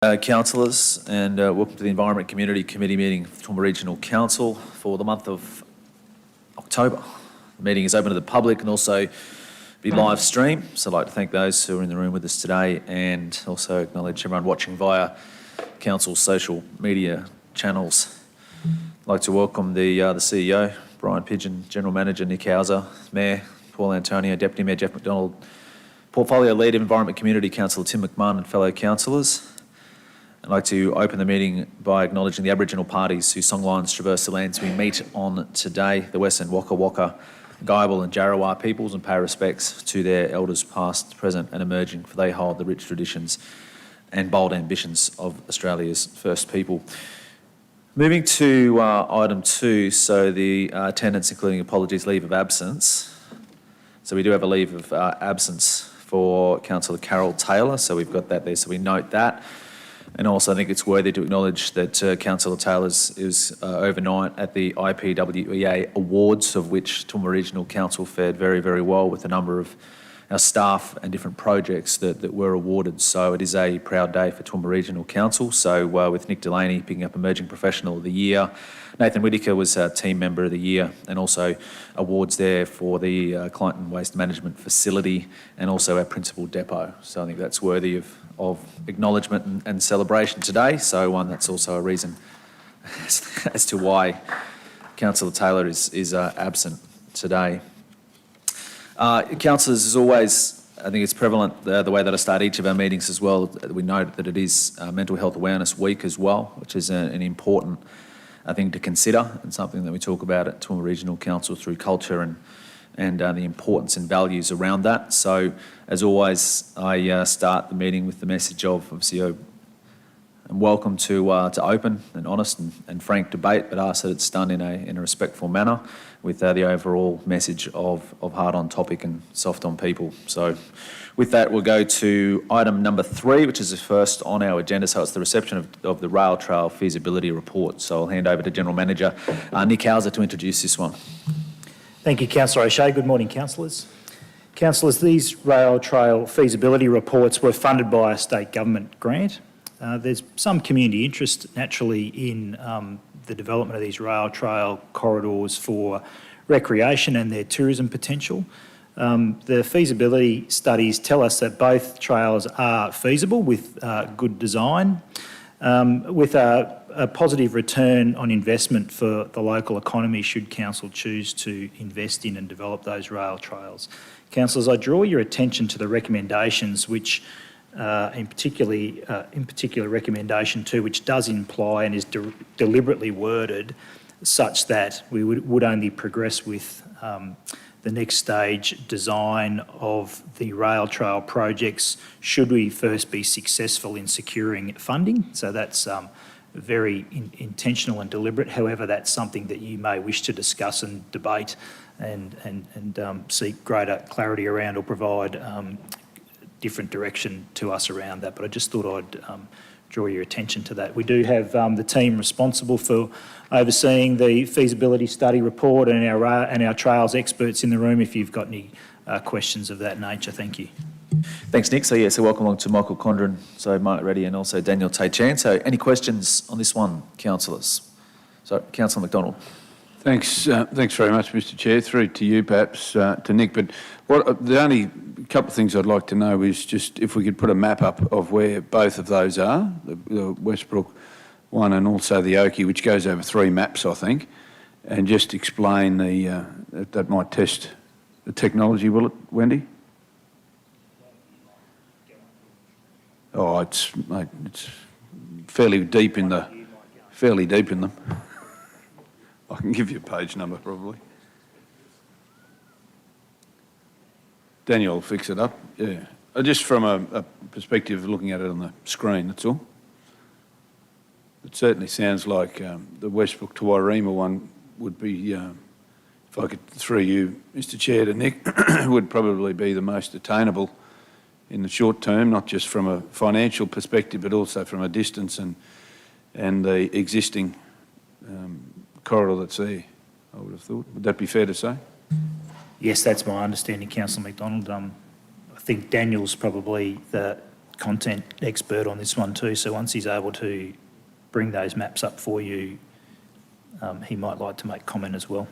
Councillors, and welcome to the Environment Community Committee meeting of the Toowoomba Regional Council for the month of October. The meeting is open to the public and also be live streamed. So I'd like to thank those who are in the room with us today and also acknowledge everyone watching via Council's social media channels. I'd like to welcome the CEO, Brian Pidgeon, General Manager Nick Hauser, Mayor Paul Antonio, Deputy Mayor Jeff McDonald, Portfolio Leader, Environment Community Councillor Tim McMahon and fellow councillors. I'd like to open the meeting by acknowledging the Aboriginal parties whose songlines traverse the lands we meet on today, the Western Waka Waka, Guyabal and Jarrawa peoples, and pay respects to their elders past, present and emerging, for they hold the rich traditions and bold ambitions of Australia's first people. Moving to item 2, so the attendance including apologies, leave of absence. So we do have a leave of absence for Councillor Carol Taylor, so we've got that there, so we note that. And also I think it's worthy to acknowledge that Councillor Taylor is overnight at the IPWEA Awards, of which Toowoomba Regional Council fared very, very well with a number of our staff and different projects that were awarded. So it is a proud day for Toowoomba Regional Council. So with Nick Delaney picking up Emerging Professional of the Year, Nathan Whittaker was Team Member of the Year, and also awards there for the Clinton Waste Management Facility and also our Principal Depot. So I think that's worthy of acknowledgement and celebration today. So that's also a reason as to why Councillor Taylor is absent today. Councillors, as always, I think it's prevalent the way that I start each of our meetings as well. We note that it is Mental Health Awareness Week as well, which is an important thing to consider and something that we talk about at Toowoomba Regional Council through culture and the importance and values around that. So, as always, I start the meeting with the message of obviously I'm welcome to open and honest and frank debate, but ask that it's done in a respectful manner with the overall message of hard on topic and soft on people. So with that, we'll go to item number 3, which is the first on our agenda. So it's the reception of the Rail Trail Feasibility Report. So I'll hand over to General Manager Nick Hauser to introduce this one. Thank you, Councillor O'Shea. Good morning, councillors. Councillors, these rail trail feasibility reports were funded by a state government grant. There's some community interest naturally in the development of these rail trail corridors for recreation and their tourism potential. The feasibility studies tell us that both trails are feasible with good design, with a positive return on investment for the local economy should council choose to invest in and develop those rail trails. Councillors, I draw your attention to the recommendations which in particular recommendation 2, which does imply and is deliberately worded such that we would only progress with the next stage design of the rail trail projects should we first be successful in securing funding. So that's very intentional and deliberate. However, that's something that you may wish to discuss and debate and seek greater clarity around or provide different direction to us around that. But I just thought I'd draw your attention to that. We do have the team responsible for overseeing the feasibility study report and our trails experts in the room if you've got any questions of that nature. Thank you. Thanks, Nick. So welcome along to Michael Condren, so Mark Reddy and also Daniel Tay-Chan. So any questions on this one, councillors? So Councillor McDonald. Thanks very much, Mr. Chair. Through to you, perhaps, to Nick. But the only couple of things I'd like to know is just if we could put a map up of where both of those are, the Westbrook one and also the Oakey, which goes over 3 maps, I think, and just explain that might test the technology, will it, Wendy? Oh, it's fairly deep in them. I can give you a page number probably. Daniel will fix it up. Yeah, just from a perspective of looking at it on the screen, that's all. It certainly sounds like the Westbrook to Wairima one would be, if I could through you, Mr. Chair, to Nick, would probably be the most attainable in the short term, not just from a financial perspective, but also from a distance and the existing corridor that's there, I would have thought. Would that be fair to say? Yes, that's my understanding, Councillor McDonald. I think Daniel's probably the content expert on this one too, so once he's able to bring those maps up for you, he might like to make comment as well.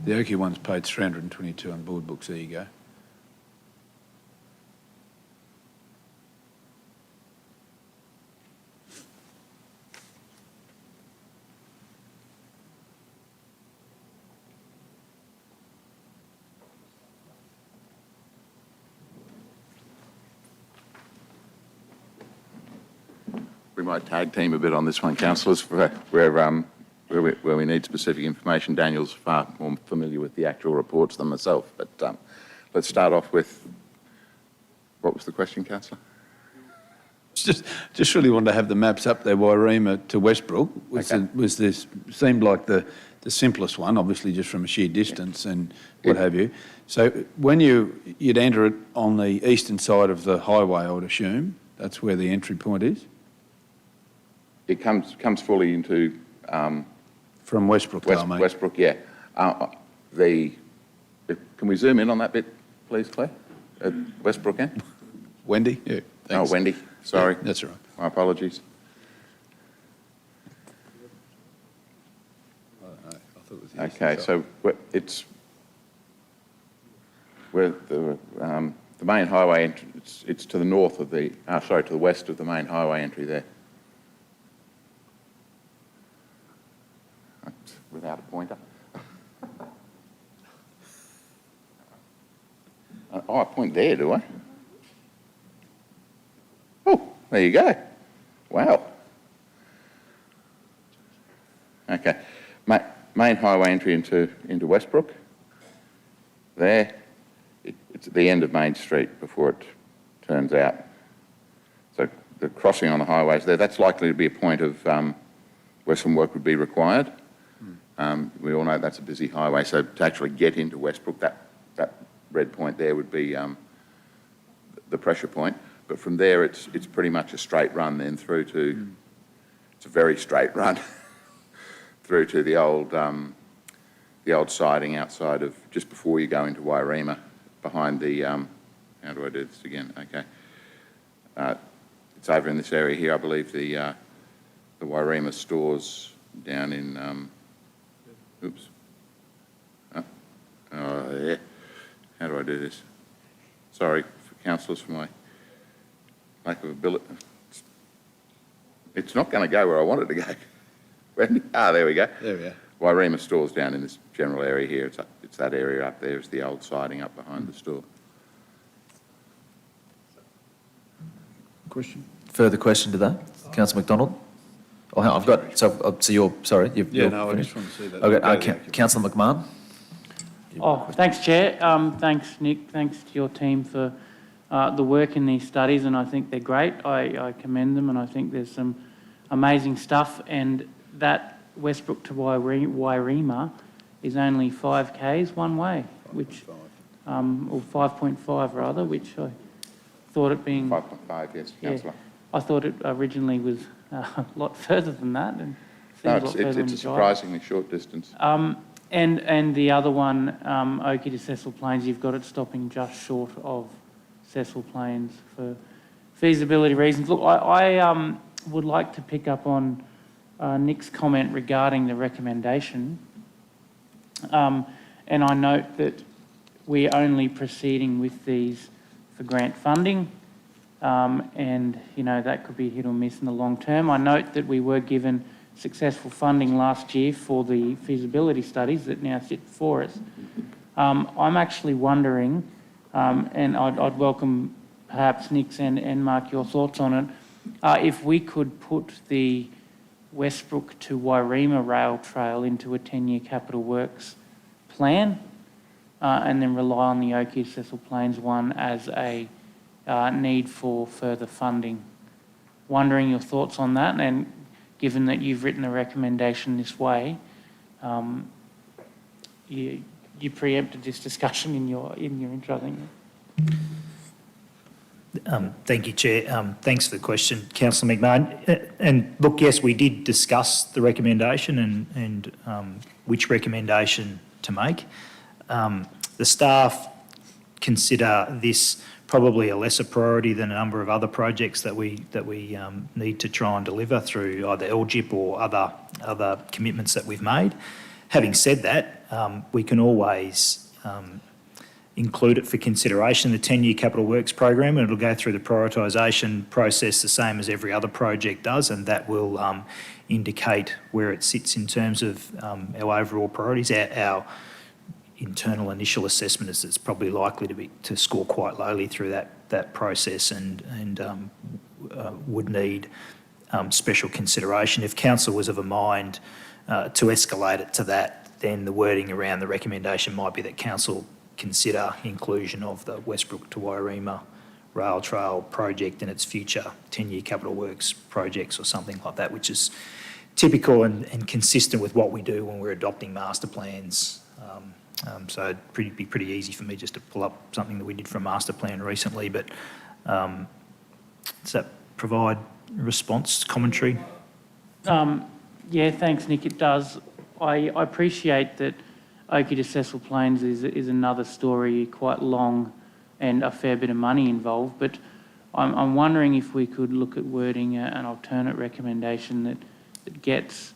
The Oakey one's page 322 on board books. There you go. We might tag team a bit on this one, councillors, where we need specific information. Daniel's far more familiar with the actual reports than myself, but let's start off with, what was the question, councillor? Just really wanted to have the maps up there, Wairima to Westbrook, seemed like the simplest one, obviously just from a sheer distance and what have you. So when you'd enter it on the eastern side of the highway, I would assume, that's where the entry point is? It comes fully into From Westbrook, I mean. Westbrook, yeah. Can we zoom in on that bit, please, Claire? At Westbrook end? Wendy? Yeah, thanks. Oh, Wendy, sorry. Yeah, that's all right. My apologies. I thought it was the Okay, eastern side. so it's where the main highway entrance, it's to the north of the, to the west of the main highway entry there. Without a pointer. Oh, I point there, do I? Oh, there you go. Wow. Okay. Main highway entry into Westbrook. There. It's at the end of Main Street before it turns out. So the crossing on the highways there, that's likely to be a point of where some work would be required. We all know that's a busy highway, so to actually get into Westbrook, that red point there would be the pressure point. But from there, it's pretty much a straight run then through to, it's a very straight run, through to the old siding outside of, just before you go into Wairima, behind the, how do I do this again? Okay. It's over in this area here, I believe the Wairima stores down in, oops. Oh, yeah. How do I do this? Sorry, for councillors, for my lack of ability. It's not going to go where I want it to go. There we go. There we are. Wairima stores down in this general area here. It's that area up there. It's the old siding up behind the store. Question? Further question to that? Councillor McDonald? Oh, I've got, so you're, sorry. Yeah, no, I just want to see that. Okay, Councillor McMahon? Oh, thanks, Chair. Thanks, Nick. Thanks to your team for the work in these studies, and I think they're great. I commend them, and I think there's some amazing stuff. And that Westbrook to Wairima is only 5 k's one way, which, or 5.5 rather, which I thought it being 5.5, yes, councillor. I thought it originally was a lot further than that, and No, seems a lot further when it's a you drive. surprisingly short distance. And the other one, Oakey to Cecil Plains, you've got it stopping just short of Cecil Plains for feasibility reasons. Look, I would like to pick up on Nick's comment regarding the recommendation. And I note that we're only proceeding with these for grant funding. And, you know, that could be hit or miss in the long term. I note that we were given successful funding last year for the feasibility studies that now sit before us. I'm actually wondering, and I'd welcome perhaps Nick's and Mark your thoughts on it, if we could put the Westbrook to Wairima rail trail into a 10-year capital works plan, and then rely on the Oakey to Cecil Plains one as a need for further funding. Wondering your thoughts on that, and given that you've written a recommendation this way, you preempted this discussion in your intro, I think. Thank you, Chair. Thanks for the question, Councillor McMahon. And look, yes, we did discuss the recommendation and which recommendation to make. The staff consider this probably a lesser priority than a number of other projects that we need to try and deliver through either LGIP or other commitments that we've made. Having said that, we can always include it for consideration, the 10-year capital works program, and it'll go through the prioritisation process the same as every other project does, and that will indicate where it sits in terms of our overall priorities. Our internal initial assessment is it's probably likely to score quite lowly through that process and would need special consideration. If council was of a mind to escalate it to that, then the wording around the recommendation might be that council consider inclusion of the Westbrook to Wairima rail trail project in its future 10-year capital works projects or something like that, which is typical and consistent with what we do when we're adopting master plans. So it'd be pretty easy for me just to pull up something that we did for a master plan recently, but does that provide response, commentary? Yeah, thanks, Nick. It does. I appreciate that Oakey to Cecil Plains is another story, quite long and a fair bit of money involved, but I'm wondering if we could look at wording an alternate recommendation that gets,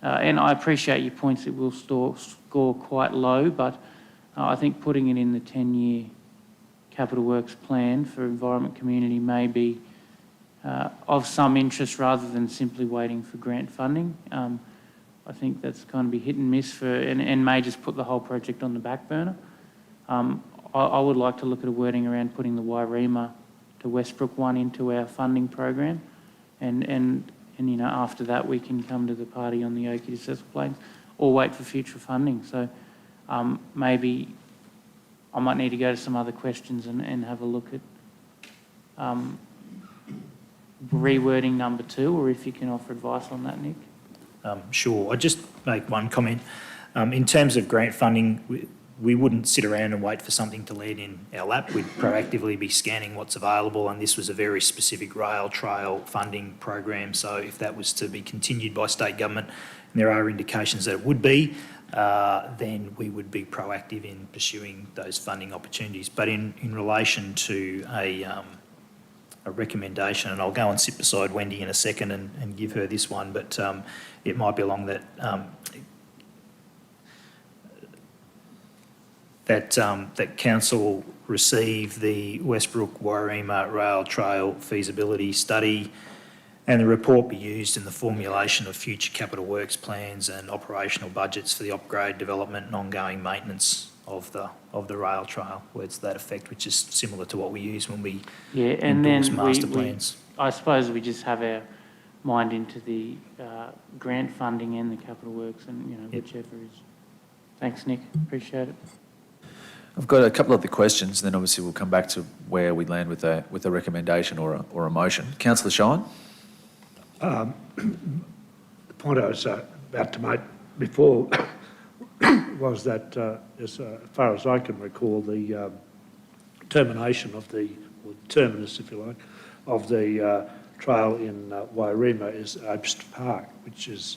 and I appreciate your points, it will score quite low, but I think putting it in the 10-year capital works plan for environment community may be of some interest rather than simply waiting for grant funding. I think that's going to be hit and miss and may just put the whole project on the back burner. I would like to look at a wording around putting the Wairima to Westbrook one into our funding program, and you know, after that we can come to the party on the Oakey to Cecil Plains or wait for future funding. So maybe I might need to go to some other questions and have a look at rewording number 2, or if you can offer advice on that, Nick. Sure. I'll just make one comment. In terms of grant funding, we wouldn't sit around and wait for something to land in our lap. We'd proactively be scanning what's available, and this was a very specific rail trail funding program. So if that was to be continued by state government, and there are indications that it would be, then we would be proactive in pursuing those funding opportunities. But in relation to a recommendation, and I'll go and sit beside Wendy in a second and give her this one, but it might be along that that council receive the Westbrook Wairima Rail Trail feasibility study and the report be used in the formulation of future capital works plans and operational budgets for the upgrade, development and ongoing maintenance of the rail trail, words to that effect, which is similar to what we use when we endorse master plans. I suppose we just have our mind into the grant funding and the capital works, and you know, whichever is. Thanks, Nick. Appreciate it. I've got a couple of other questions, and then obviously we'll come back to where we land with a recommendation or a motion. Councillor Shine. The point I was about to make before was that, as far as I can recall, the termination of or terminus, if you like, of the trail in Wairima is Obst Park, which is,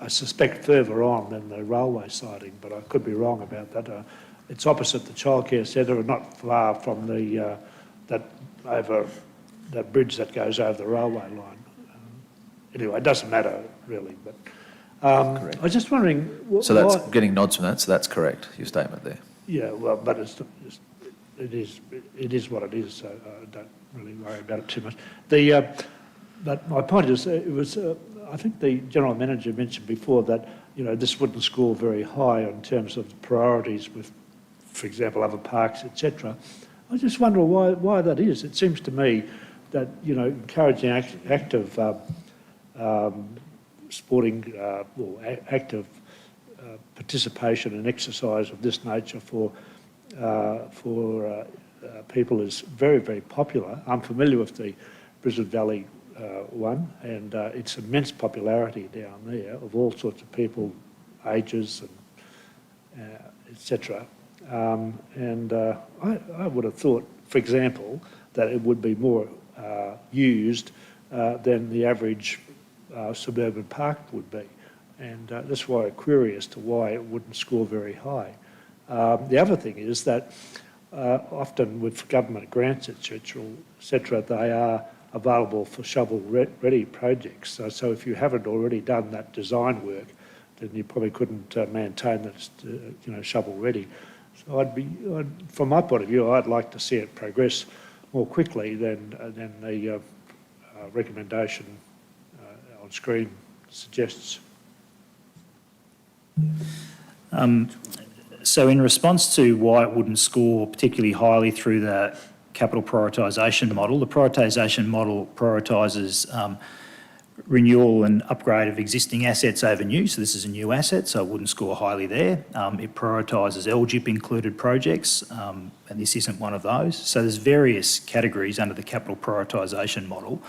I suspect, further on than the railway siding, but I could be wrong about that. It's opposite the childcare centre and not far from the that bridge that goes over the railway line. Anyway, it doesn't matter really, but I was just wondering. So that's getting nods from that. So that's correct. Your statement there. Yeah, well, but it is what it is. So I don't really worry about it too much. But my point is, it was. I think the general manager mentioned before that this wouldn't score very high in terms of the priorities with, for example, other parks, etc. I just wonder why that is. It seems to me that encouraging active sporting or active participation and exercise of this nature for people is very, very popular. I'm familiar with the Brisbane Valley one, and it's immense popularity down there of all sorts of people, ages, and etc. I would have thought, for example, that it would be more used than the average suburban park would be. And that's why I query as to why it wouldn't score very high. The other thing is that often with government grants, etc., they are available for shovel-ready projects. So if you haven't already done that design work, then you probably couldn't maintain that it's shovel-ready. So from my point of view, I'd like to see it progress more quickly than the recommendation on screen suggests. So in response to why it wouldn't score particularly highly through the capital prioritisation model, the prioritisation model prioritises renewal and upgrade of existing assets over new. So this is a new asset, so it wouldn't score highly there. It prioritises LGIP included projects, and this isn't one of those. So there's various categories under the capital prioritisation model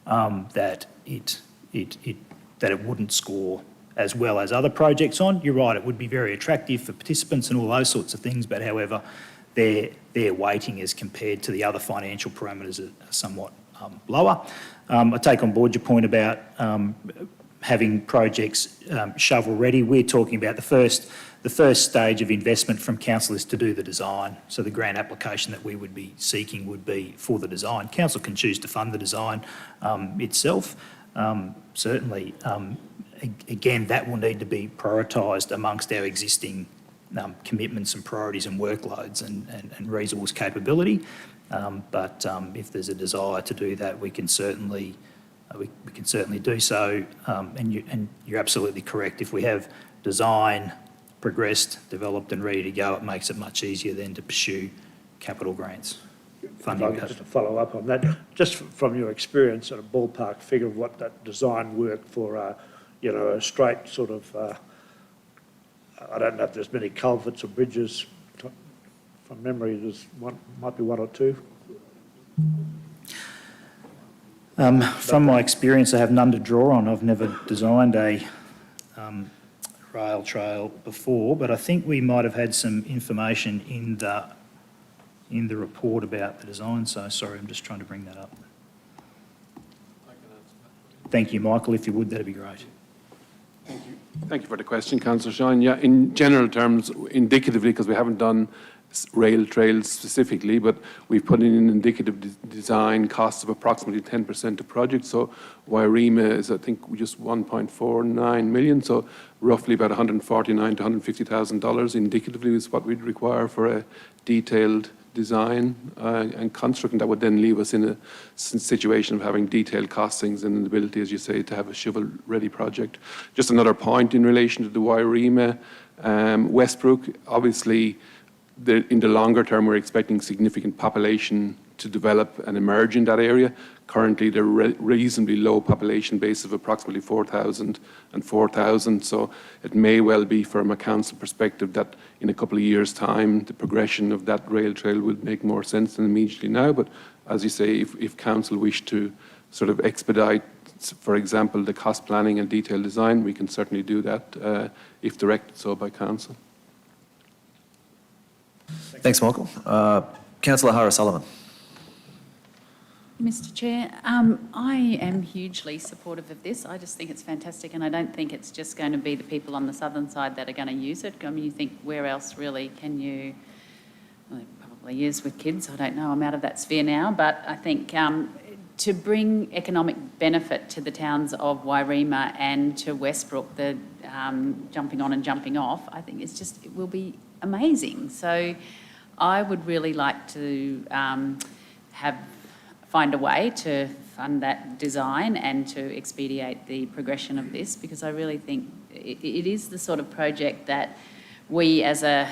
that it wouldn't score as well as other projects on. You're right, it would be very attractive for participants and all those sorts of things, but however, their weighting as compared to the other financial parameters are somewhat lower. I take on board your point about having projects shovel ready. We're talking about the first stage of investment from council is to do the design. So the grant application that we would be seeking would be for the design. Council can choose to fund the design itself. Certainly, again, that will need to be prioritised amongst our existing commitments and priorities and workloads and resource capability. But if there's a desire to do that, we can certainly do so. And you're absolutely correct. If we have design progressed, developed, and ready to go, it makes it much easier then to pursue capital grants. Funding. Just to follow up on that, just from your experience, at a ballpark figure of what that design work for, a straight sort of, I don't know if there's many culverts or bridges. From memory, might be one or two. From my experience, I have none to draw on. I've never designed a rail trail before, but I think we might have had some information in the report about the design. So sorry, I'm just trying to bring that up. Thank you, Michael. If you would, that'd be great. Thank you for the question, Councillor Shine. Yeah, in general terms, indicatively, because we haven't done rail trails specifically, but we've put in an indicative design cost of approximately 10% of project. So Wairima is, I think, just 1.49 million. So roughly about $149,000 to $150,000 indicatively is what we'd require for a detailed design and construct, and that would then leave us in a situation of having detailed costings and the ability, as you say, to have a shovel-ready project. Just another point in relation to the Wairima, Westbrook, obviously, in the longer term, we're expecting significant population to develop and emerge in that area. Currently, they're reasonably low population base of approximately 4,000 and 4,000. So it may well be, from a council perspective, that in a couple of years' time, the progression of that rail trail would make more sense than immediately now. But as you say, if council wish to sort of expedite, for example, the cost planning and detailed design, we can certainly do that if directed so by council. Thanks, Michael. Councillor Hara-Sullivan. Mr. Chair, I am hugely supportive of this. I just think it's fantastic, and I don't think it's just going to be the people on the southern side that are going to use it. I mean, you think, where else really can you, well, it probably is with kids, I don't know, I'm out of that sphere now, but I think to bring economic benefit to the towns of Wairima and to Westbrook, the jumping on and jumping off, I think it will be amazing. So I would really like to find a way to fund that design and to expedite the progression of this, because I really think it is the sort of project that we as a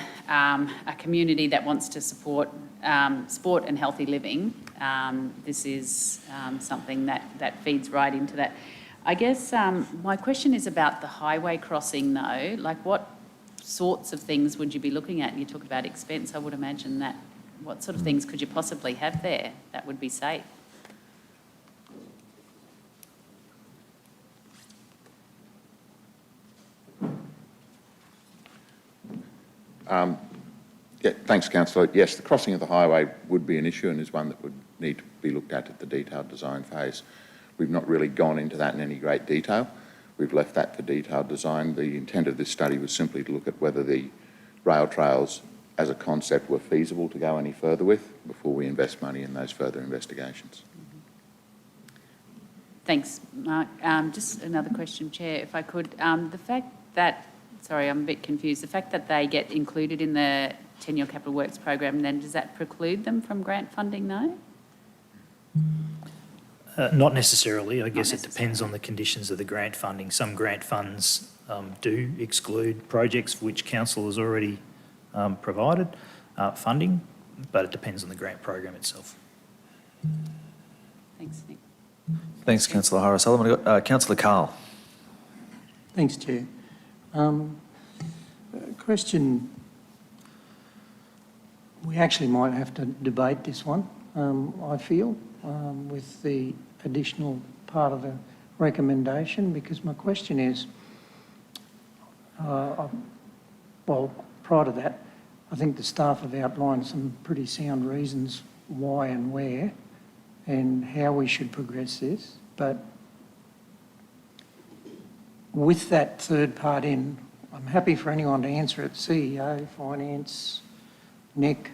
community that wants to support sport and healthy living this is something that feeds right into that. I guess my question is about the highway crossing though. Like what sorts of things would you be looking at? You talk about expense, I would imagine that. What sort of things could you possibly have there that would be safe? Yeah, thanks, councillor. Yes, the crossing of the highway would be an issue and is one that would need to be looked at the detailed design phase. We've not really gone into that in any great detail. We've left that for detailed design. The intent of this study was simply to look at whether the rail trails as a concept were feasible to go any further with before we invest money in those further investigations. Thanks, Mark. Just another question, Chair, if I could. The fact that, sorry, I'm a bit confused. The fact that they get included in the 10-year capital works program, then does that preclude them from grant funding, no? Not necessarily. I guess Not it depends on the conditions of the grant funding. Some grant funds do exclude projects for which council has already provided funding, but it depends on the grant program itself. Thanks, Nick. Thanks, Councillor O'Sullivan. Councillor Carl. Thanks, Chair. Question, we actually might have to debate this one, I feel, with the additional part of the recommendation, because my question is, well, prior to that, I think the staff have outlined some pretty sound reasons why and where and how we should progress this, but with that third part in, I'm happy for anyone to answer it, CEO, Finance, Nick.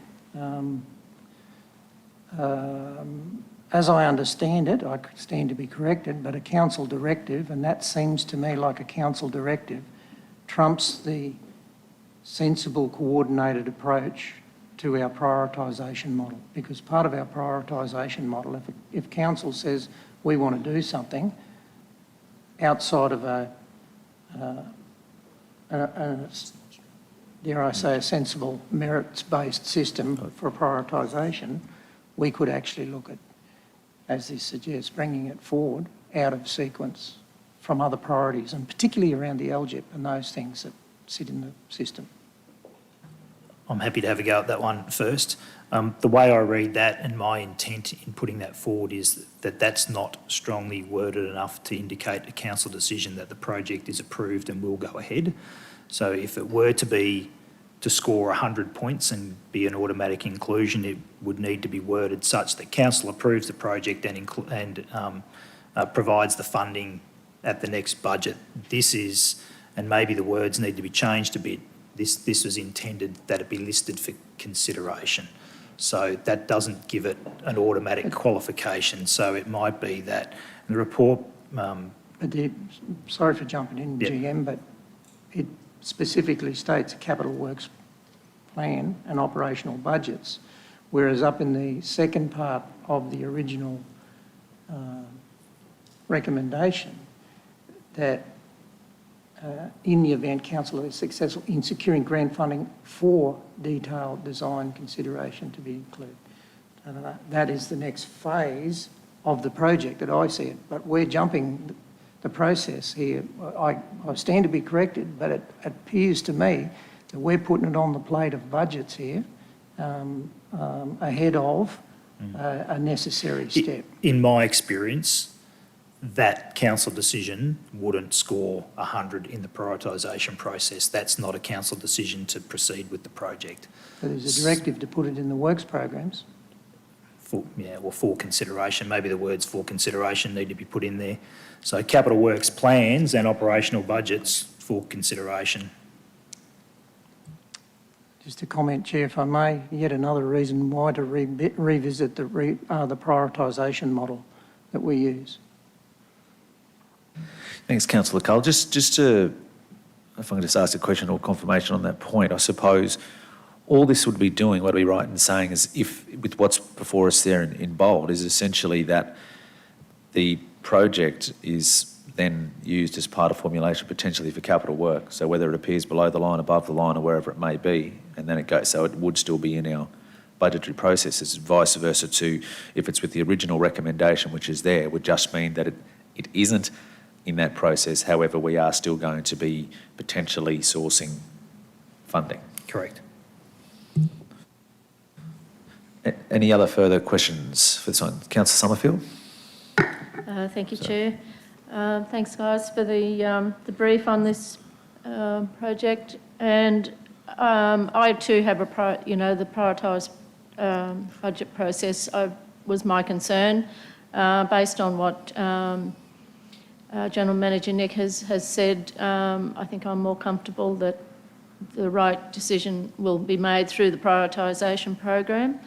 As I understand it, I stand to be corrected, but a council directive, and that seems to me like a council directive, trumps the sensible coordinated approach to our prioritisation model. Because part of our prioritisation model, if council says we want to do something outside of dare I say, a sensible merits-based system for prioritisation, we could actually look at, as this suggests, bringing it forward out of sequence from other priorities, and particularly around the LGIP and those things that sit in the system. I'm happy to have a go at that one first. The way I read that and my intent in putting that forward is that that's not strongly worded enough to indicate a council decision that the project is approved and will go ahead. So if it were to score 100 points and be an automatic inclusion, it would need to be worded such that council approves the project and provides the funding at the next budget. This is, and maybe the words need to be changed a bit, this was intended that it be listed for consideration. So that doesn't give it an automatic qualification. So it might be that the report... sorry for jumping in, Yep. GM, but it specifically states a capital works plan and operational budgets, whereas up in the second part of the original recommendation, that in the event council is successful in securing grant funding for detailed design consideration to be included. That is the next phase of the project that I see it, but we're jumping the process here. I stand to be corrected, but it appears to me that we're putting it on the plate of budgets here ahead of a necessary step. In my experience, that council decision wouldn't score 100 in the prioritisation process. That's not a council decision to proceed with the project. So there's a directive to put it in the works programs. For consideration. Maybe the words for consideration need to be put in there. So capital works plans and operational budgets for consideration. Just a comment, Chair, if I may, yet another reason why to revisit the prioritisation model that we use. Thanks, Councillor Carl. Just to, if I can just ask a question or confirmation on that point, I suppose all this would be doing, what are we right in saying, is if, with what's before us there in bold, is essentially that the project is then used as part of formulation potentially for capital work. So whether it appears below the line, above the line, or wherever it may be, and then it goes, so it would still be in our budgetary process. It's vice versa to if it's with the original recommendation, which is there, would just mean that it isn't in that process. However, we are still going to be potentially sourcing funding. Correct. Any other further questions for this one? Councillor Summerfield? Thank you, Chair. Thanks, guys, for the brief on this project. And I too have the prioritised budget process was my concern, based on what General Manager Nick has said. I think I'm more comfortable that the right decision will be made through the prioritisation program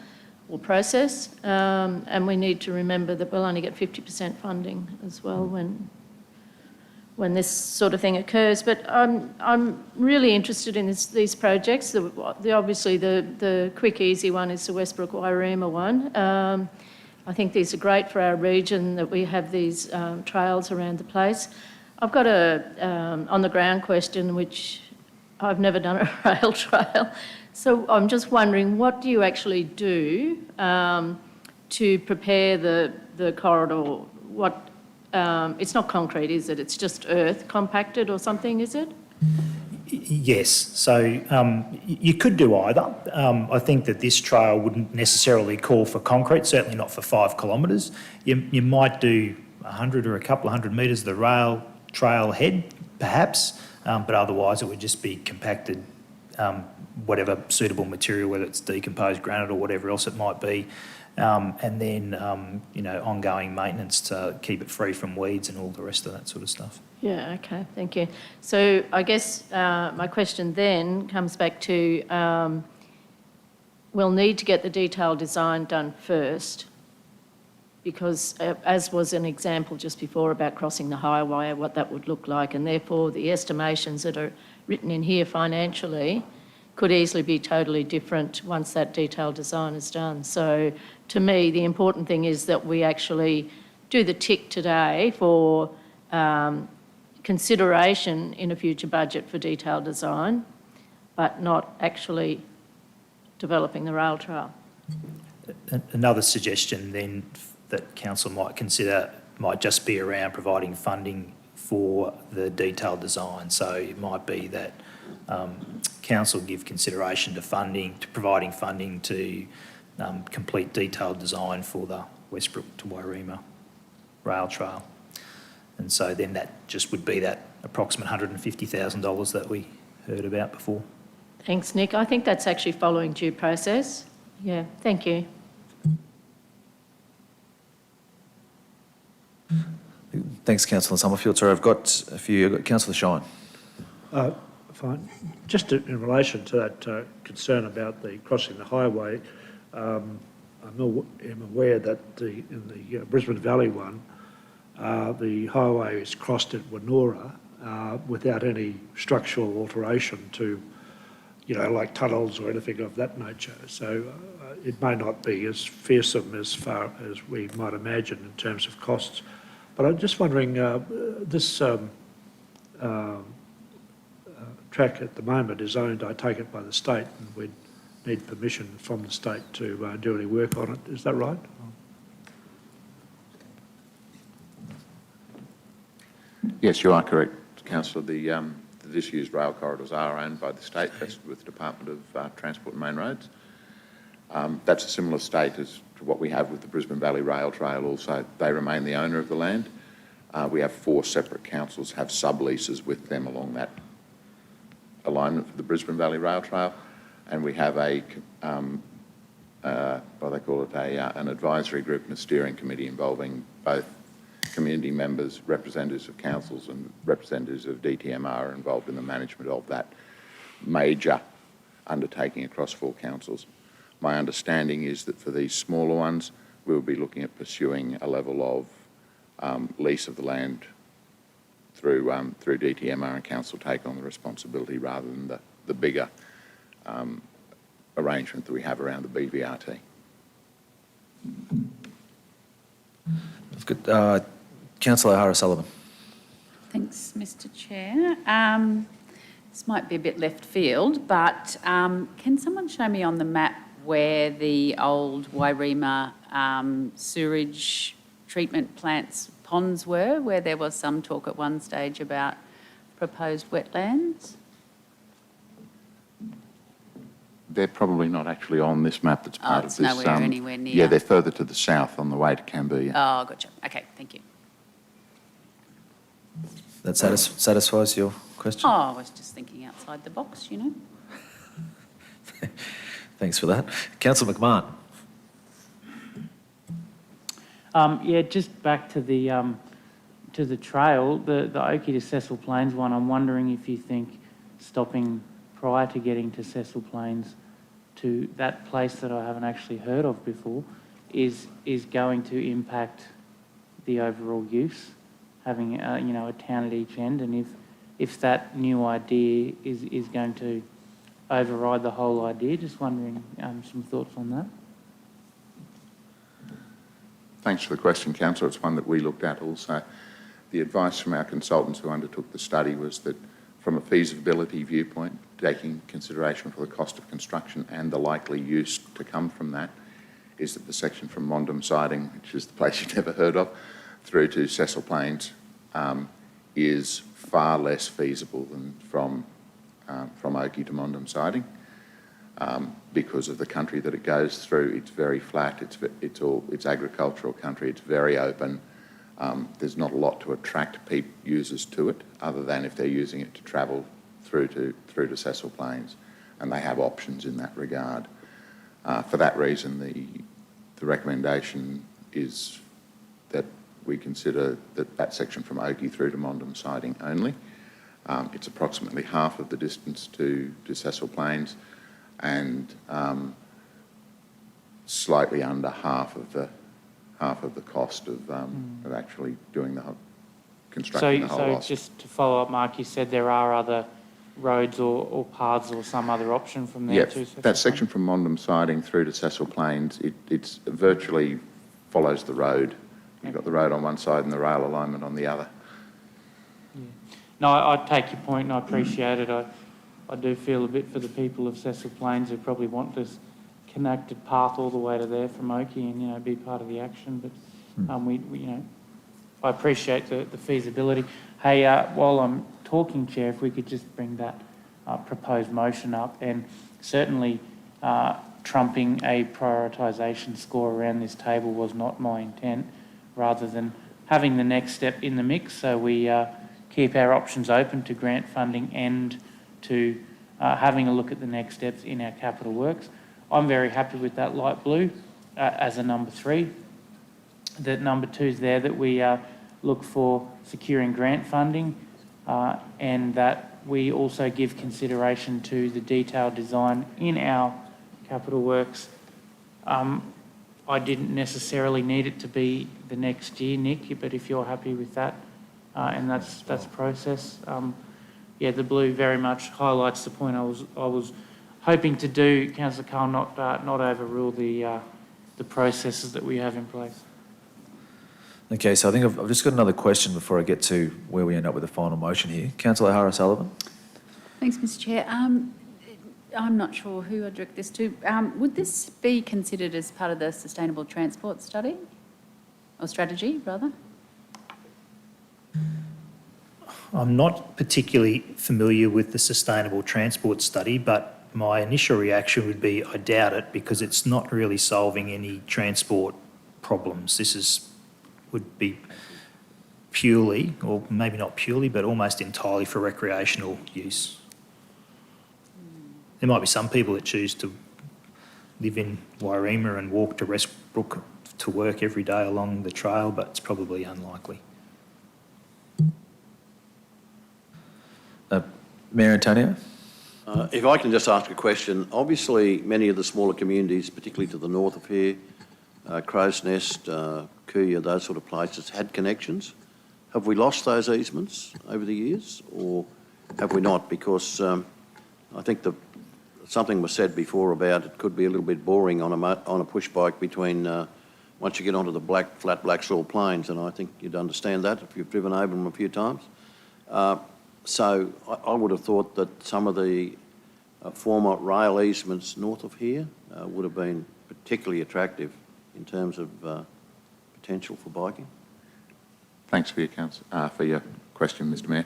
or process, and we need to remember that we'll only get 50% funding as well when this sort of thing occurs. But I'm really interested in these projects. Obviously the quick, easy one is the Westbrook-Wairema one. I think these are great for our region, that we have these trails around the place. I've got a on-the-ground question, which I've never done a rail trail. So I'm just wondering, what do you actually do to prepare the corridor? It's not concrete, is it? It's just earth compacted or something, is it? Yes, so you could do either. I think that this trail wouldn't necessarily call for concrete, certainly not for 5 kilometres. You might do 100 or a couple of 100 metres of the rail trail head, perhaps, but otherwise it would just be compacted, whatever suitable material, whether it's decomposed granite or whatever else it might be, and then ongoing maintenance to keep it free from weeds and all the rest of that sort of stuff. Yeah, okay, thank you. So I guess my question then comes back to, we'll need to get the detailed design done first, because as was an example just before about crossing the highway, what that would look like, and therefore the estimations that are written in here financially could easily be totally different once that detailed design is done. So to me, the important thing is that we actually do the tick today for consideration in a future budget for detailed design, but not actually developing the rail trail. Another suggestion then that council might consider might just be around providing funding for the detailed design. So it might be that council give consideration to providing funding to complete detailed design for the Westbrook to Wairema rail trail. And so then that just would be that approximate $150,000 that we heard about before. Thanks, Nick. I think that's actually following due process. Yeah, thank you. Thanks, Councillor Summerfield. Sorry, I've got a few. I've got Councillor Shine. Fine. Just in relation to that concern about the crossing the highway, I'm aware that in the Brisbane Valley one, the highway is crossed at Woonora without any structural alteration to, like tunnels or anything of that nature. So it may not be as fearsome as far as we might imagine in terms of costs. But I'm just wondering, this track at the moment is owned, I take it, by the state, and we'd need permission from the state to do any work on it. Is that right? Yes, you are correct, Councillor. The disused rail corridors are owned by the state, vested with the Department of Transport and Main Roads. That's a similar state as to what we have with the Brisbane Valley Rail Trail also. They remain the owner of the land. We have 4 separate councils have subleases with them along that alignment for the Brisbane Valley Rail Trail, and we have an advisory group and a steering committee involving both community members, representatives of councils and representatives of DTMR are involved in the management of that major undertaking across 4 councils. My understanding is that for these smaller ones, we'll be looking at pursuing a level of lease of the land through DTMR, and council take on the responsibility rather than the bigger arrangement that we have around the BVRT. I've got Councillor O'Hara Sullivan. Thanks, Mr. Chair. This might be a bit left field, but can someone show me on the map where the old Wairima sewerage treatment plants ponds were, where there was some talk at one stage about proposed wetlands? They're probably not actually on this map that's part of it's this. nowhere anywhere near. Yeah, they're further to the south on the way to Cambodia. Oh, gotcha. Okay, thank you. That satisfies your question? Oh, I was just thinking outside the box, you know. Thanks for that. Councillor McMahon. Yeah, just back to the trail, the Oakey to Cecil Plains one. I'm wondering if you think stopping prior to getting to Cecil Plains to that place that I haven't actually heard of before is going to impact the overall use, having a town at each end, and if that new idea is going to override the whole idea. Just wondering some thoughts on that. Thanks for the question, Councillor. It's one that we looked at also. The advice from our consultants who undertook the study was that from a feasibility viewpoint, taking consideration for the cost of construction and the likely use to come from that, is that the section from Mondum Siding, which is the place you've never heard of, through to Cecil Plains, is far less feasible than from Oakey to Mondum Siding, because of the country that it goes through. It's very flat. It's agricultural country. It's very open. There's not a lot to attract users to it, other than if they're using it to travel through to Cecil Plains, and they have options in that regard. For that reason, the recommendation is that we consider that section from Oakey through to Mondum Siding only. It's approximately half of the distance to Cecil Plains, and slightly under half of the cost of actually doing constructing the whole So loss. just to follow up, Mark, you said there are other roads or paths or some other option from there Yeah, to Cecil that section from Mondum Siding through to Cecil Plains, it's virtually follows the road. You've got the road on one side and the rail alignment on the other. Yeah. No, I take your point and I appreciate it. I do feel a bit for the people of Cecil Plains who probably want this connected path all the way to there from Oakey and, be part of the action. But we I appreciate the feasibility. Hey, while I'm talking, Chair, if we could just bring that proposed motion up, and certainly trumping a prioritisation score around this table was not my intent, rather than having the next step in the mix, so we keep our options open to grant funding and to having a look at the next steps in our capital works. I'm very happy with that light blue as a number 3. That number 2 is there, that we look for securing grant funding and that we also give consideration to the detailed design in our capital works. I didn't necessarily need it to be the next year, Nick, but if you're happy with that, and that's process. Yeah, the blue very much highlights the point I was hoping to do, Councillor Carl, not overrule the processes that we have in place. Okay, so I think I've just got another question before I get to where we end up with the final motion here. Councillor O'Hara-Sullivan. Thanks, Mr Chair. I'm not sure who I'd direct this to. Would this be considered as part of the sustainable transport study, or strategy, rather? I'm not particularly familiar with the sustainable transport study, but my initial reaction would be I doubt it, because it's not really solving any transport problems. This would be purely, or maybe not purely, but almost entirely for recreational use. There might be some people that choose to live in Wairima and walk to Westbrook to work every day along the trail, but it's probably unlikely. Mayor Antonio. If I can just ask a question. Obviously, many of the smaller communities, particularly to the north of here, Crow's Nest, Kuya, those sort of places, had connections. Have we lost those easements over the years, or have we not? Because I think something was said before about it could be a little bit boring on a push bike between once you get onto the flat black soil plains, and I think you'd understand that if you've driven over them a few times. So I would have thought that some of the former rail easements north of here would have been particularly attractive in terms of potential for biking. Thanks for your question, Mr. Mayor.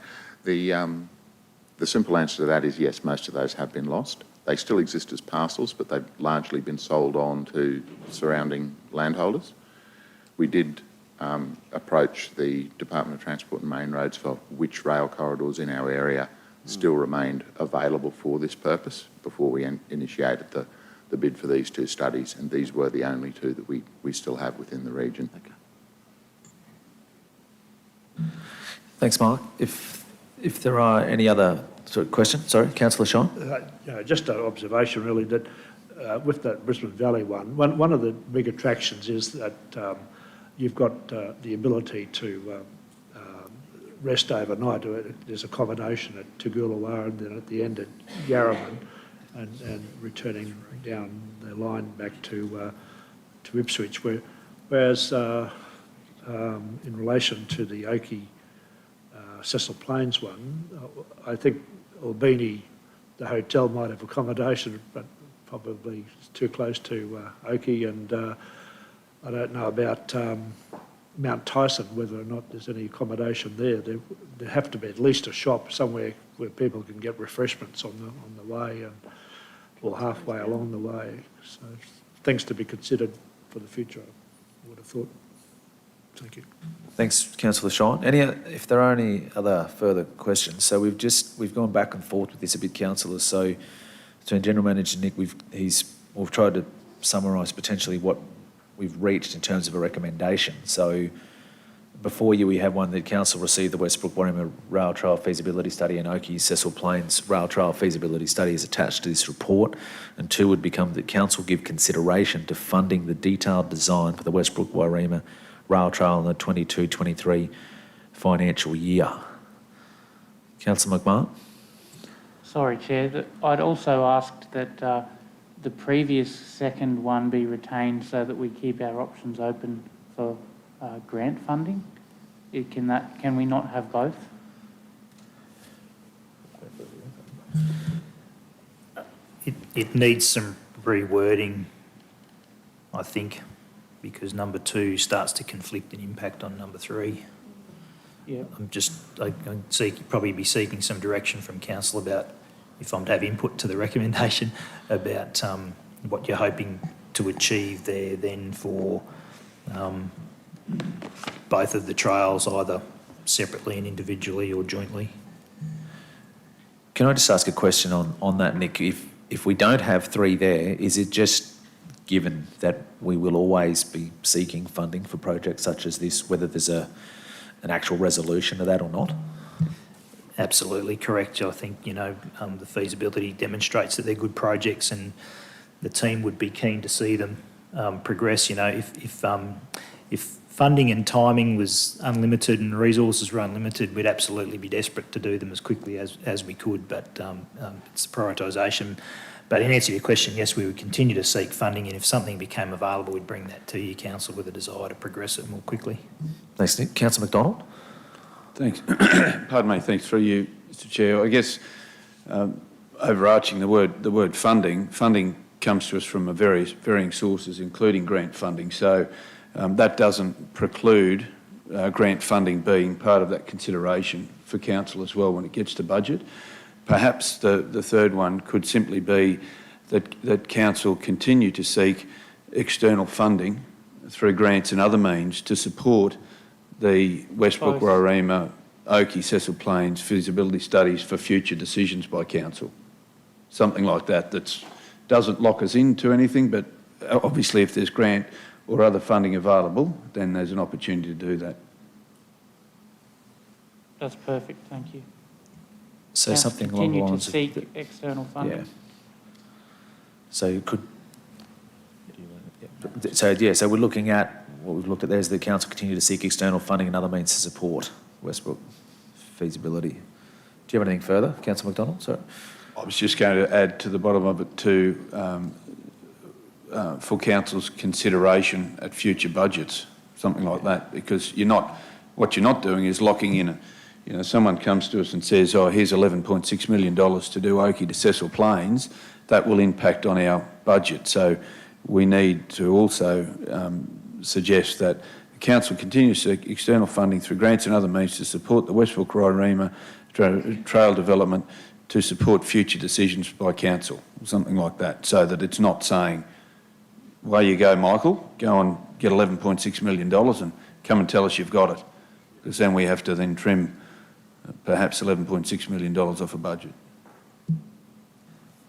The simple answer to that is yes, most of those have been lost. They still exist as parcels, but they've largely been sold on to surrounding landholders. We did approach the Department of Transport and Main Roads for which rail corridors in our area still remained available for this purpose before we initiated the bid for these two studies, and these were the only two that we still have within the region. Okay. Thanks, Mark. If there are any other sort of questions, sorry, Councillor Shine. Just an observation, really, that with that Brisbane Valley one of the big attractions is that you've got the ability to rest overnight. There's accommodation at Toogoolawah and then at the end at Yarraman, and returning down the line back to Ipswich. Whereas in relation to the Oakey Cecil Plains one, I think Albini, the hotel, might have accommodation, but probably it's too close to Oakey, and I don't know about Mount Tyson, whether or not there's any accommodation there. There have to be at least a shop somewhere where people can get refreshments on the way, or halfway along the way. So things to be considered for the future, I would have thought. Thank you. Thanks, Councillor Shine. If there are any other further questions, so we've gone back and forth with this a bit, councillors. So between General Manager Nick, we've tried to summarise potentially what we've reached in terms of a recommendation. So before you, we have one that Council received the Westbrook-Warringah Rail Trail Feasibility Study and Oakey Cecil Plains Rail Trail Feasibility Study is attached to this report. And 2 would become that Council give consideration to funding the detailed design for the Westbrook-Warringah Rail Trail in the 22-23 financial year. Councillor McMahon? Sorry, Chair, I'd also asked that the previous second one be retained so that we keep our options open for grant funding. Can we not have both? It needs some rewording, I think, because number 2 starts to conflict and impact on number 3. Yeah. I'd probably be seeking some direction from council about, if I'm to have input to the recommendation, about what you're hoping to achieve there then for both of the trails, either separately and individually or jointly. Can I just ask a question on that, Nick? If we don't have 3 there, is it just given that we will always be seeking funding for projects such as this, whether there's an actual resolution to that or not? Absolutely correct. I think, the feasibility demonstrates that they're good projects and the team would be keen to see them progress. If funding and timing was unlimited and resources were unlimited, we'd absolutely be desperate to do them as quickly as we could, but it's prioritisation. But in answer to your question, yes, we would continue to seek funding, and if something became available, we'd bring that to you, Council, with a desire to progress it more quickly. Thanks, Nick. Councillor McDonald? Thanks. Pardon me. Thanks through you, Mr. Chair. I guess overarching the word funding comes to us from varying sources, including grant funding. So that doesn't preclude grant funding being part of that consideration for council as well when it gets to budget. Perhaps the third one could simply be that council continue to seek external funding through grants and other means to support the Westbrook-Warringah, Oakey, Cecil Plains feasibility studies for future decisions by council. Something like that doesn't lock us into anything, but obviously if there's grant or other funding available, then there's an opportunity to do that. That's perfect, thank you. So something along the lines of... Continue to seek external funding. Yeah. So you could... So we're looking at, what we've looked at there is the council continue to seek external funding and other means to support Westbrook feasibility. Do you have anything further, Councillor McDonald? Sorry. I was just going to add to the bottom of it too, for council's consideration at future budgets, something like that, because what you're not doing is locking in you know, someone comes to us and says, oh, here's $11.6 million to do Oakey to Cecil Plains, that will impact on our budget. So we need to also suggest that the council continues to seek external funding through grants and other means to support the Westbrook-Wairima trail development to support future decisions by council, something like that, so that it's not saying, away you go, Michael, go and get $11.6 million and come and tell us you've got it, because then we have to then trim perhaps $11.6 million off a budget.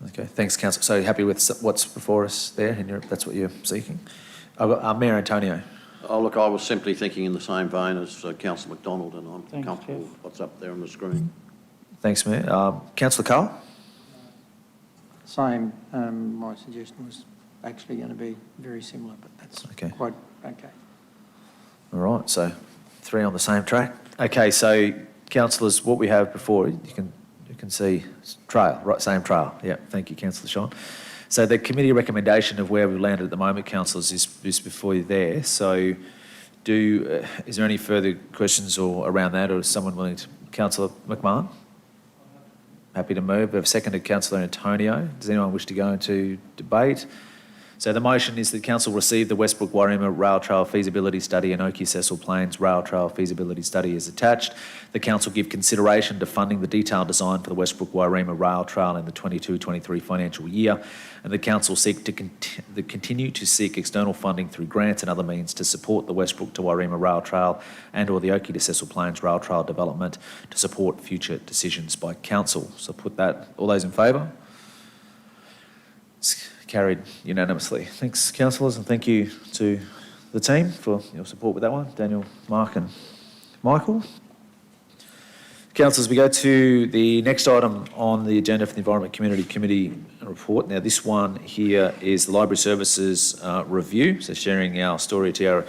Okay, thanks, councillor. So happy with what's before us there, and that's what you're seeking? Mayor Antonio. Oh, look, I was simply thinking in the same vein as Councillor McDonald, and I'm Thanks, comfortable Jeff. with what's up there on the screen. Thanks, Mayor. Councillor Carl? Same, my suggestion was actually going to be very similar, but that's Okay. quite okay. All right, so 3 on the same track. Okay, so councillors, what we have before, you can see trail, right, same trail. Yeah, thank you, Councillor Sean. So the committee recommendation of where we've landed at the moment, councillors, is before you there. So is there any further questions or around that, or is someone willing to? Councillor McMahon? Happy to move. We have seconded Councillor Antonio. Does anyone wish to go into debate? So the motion is that council receive the Westbrook-Wairima Rail Trail Feasibility Study and Oakey Cecil Plains Rail Trail Feasibility Study as attached. The council give consideration to funding the detailed design for the Westbrook-Wairima Rail Trail in the 22-23 financial year, and the council seek to continue to seek external funding through grants and other means to support the Westbrook to Wairima Rail Trail and or the Oakey to Cecil Plains Rail Trail development to support future decisions by council. So put that, all those in favour? It's carried unanimously. Thanks, councillors, and thank you to the team for your support with that one. Daniel, Mark and Michael. Councillors, we go to the next item on the agenda for the Environment Community Committee report. Now, this one here is the Library Services review, so sharing our story to our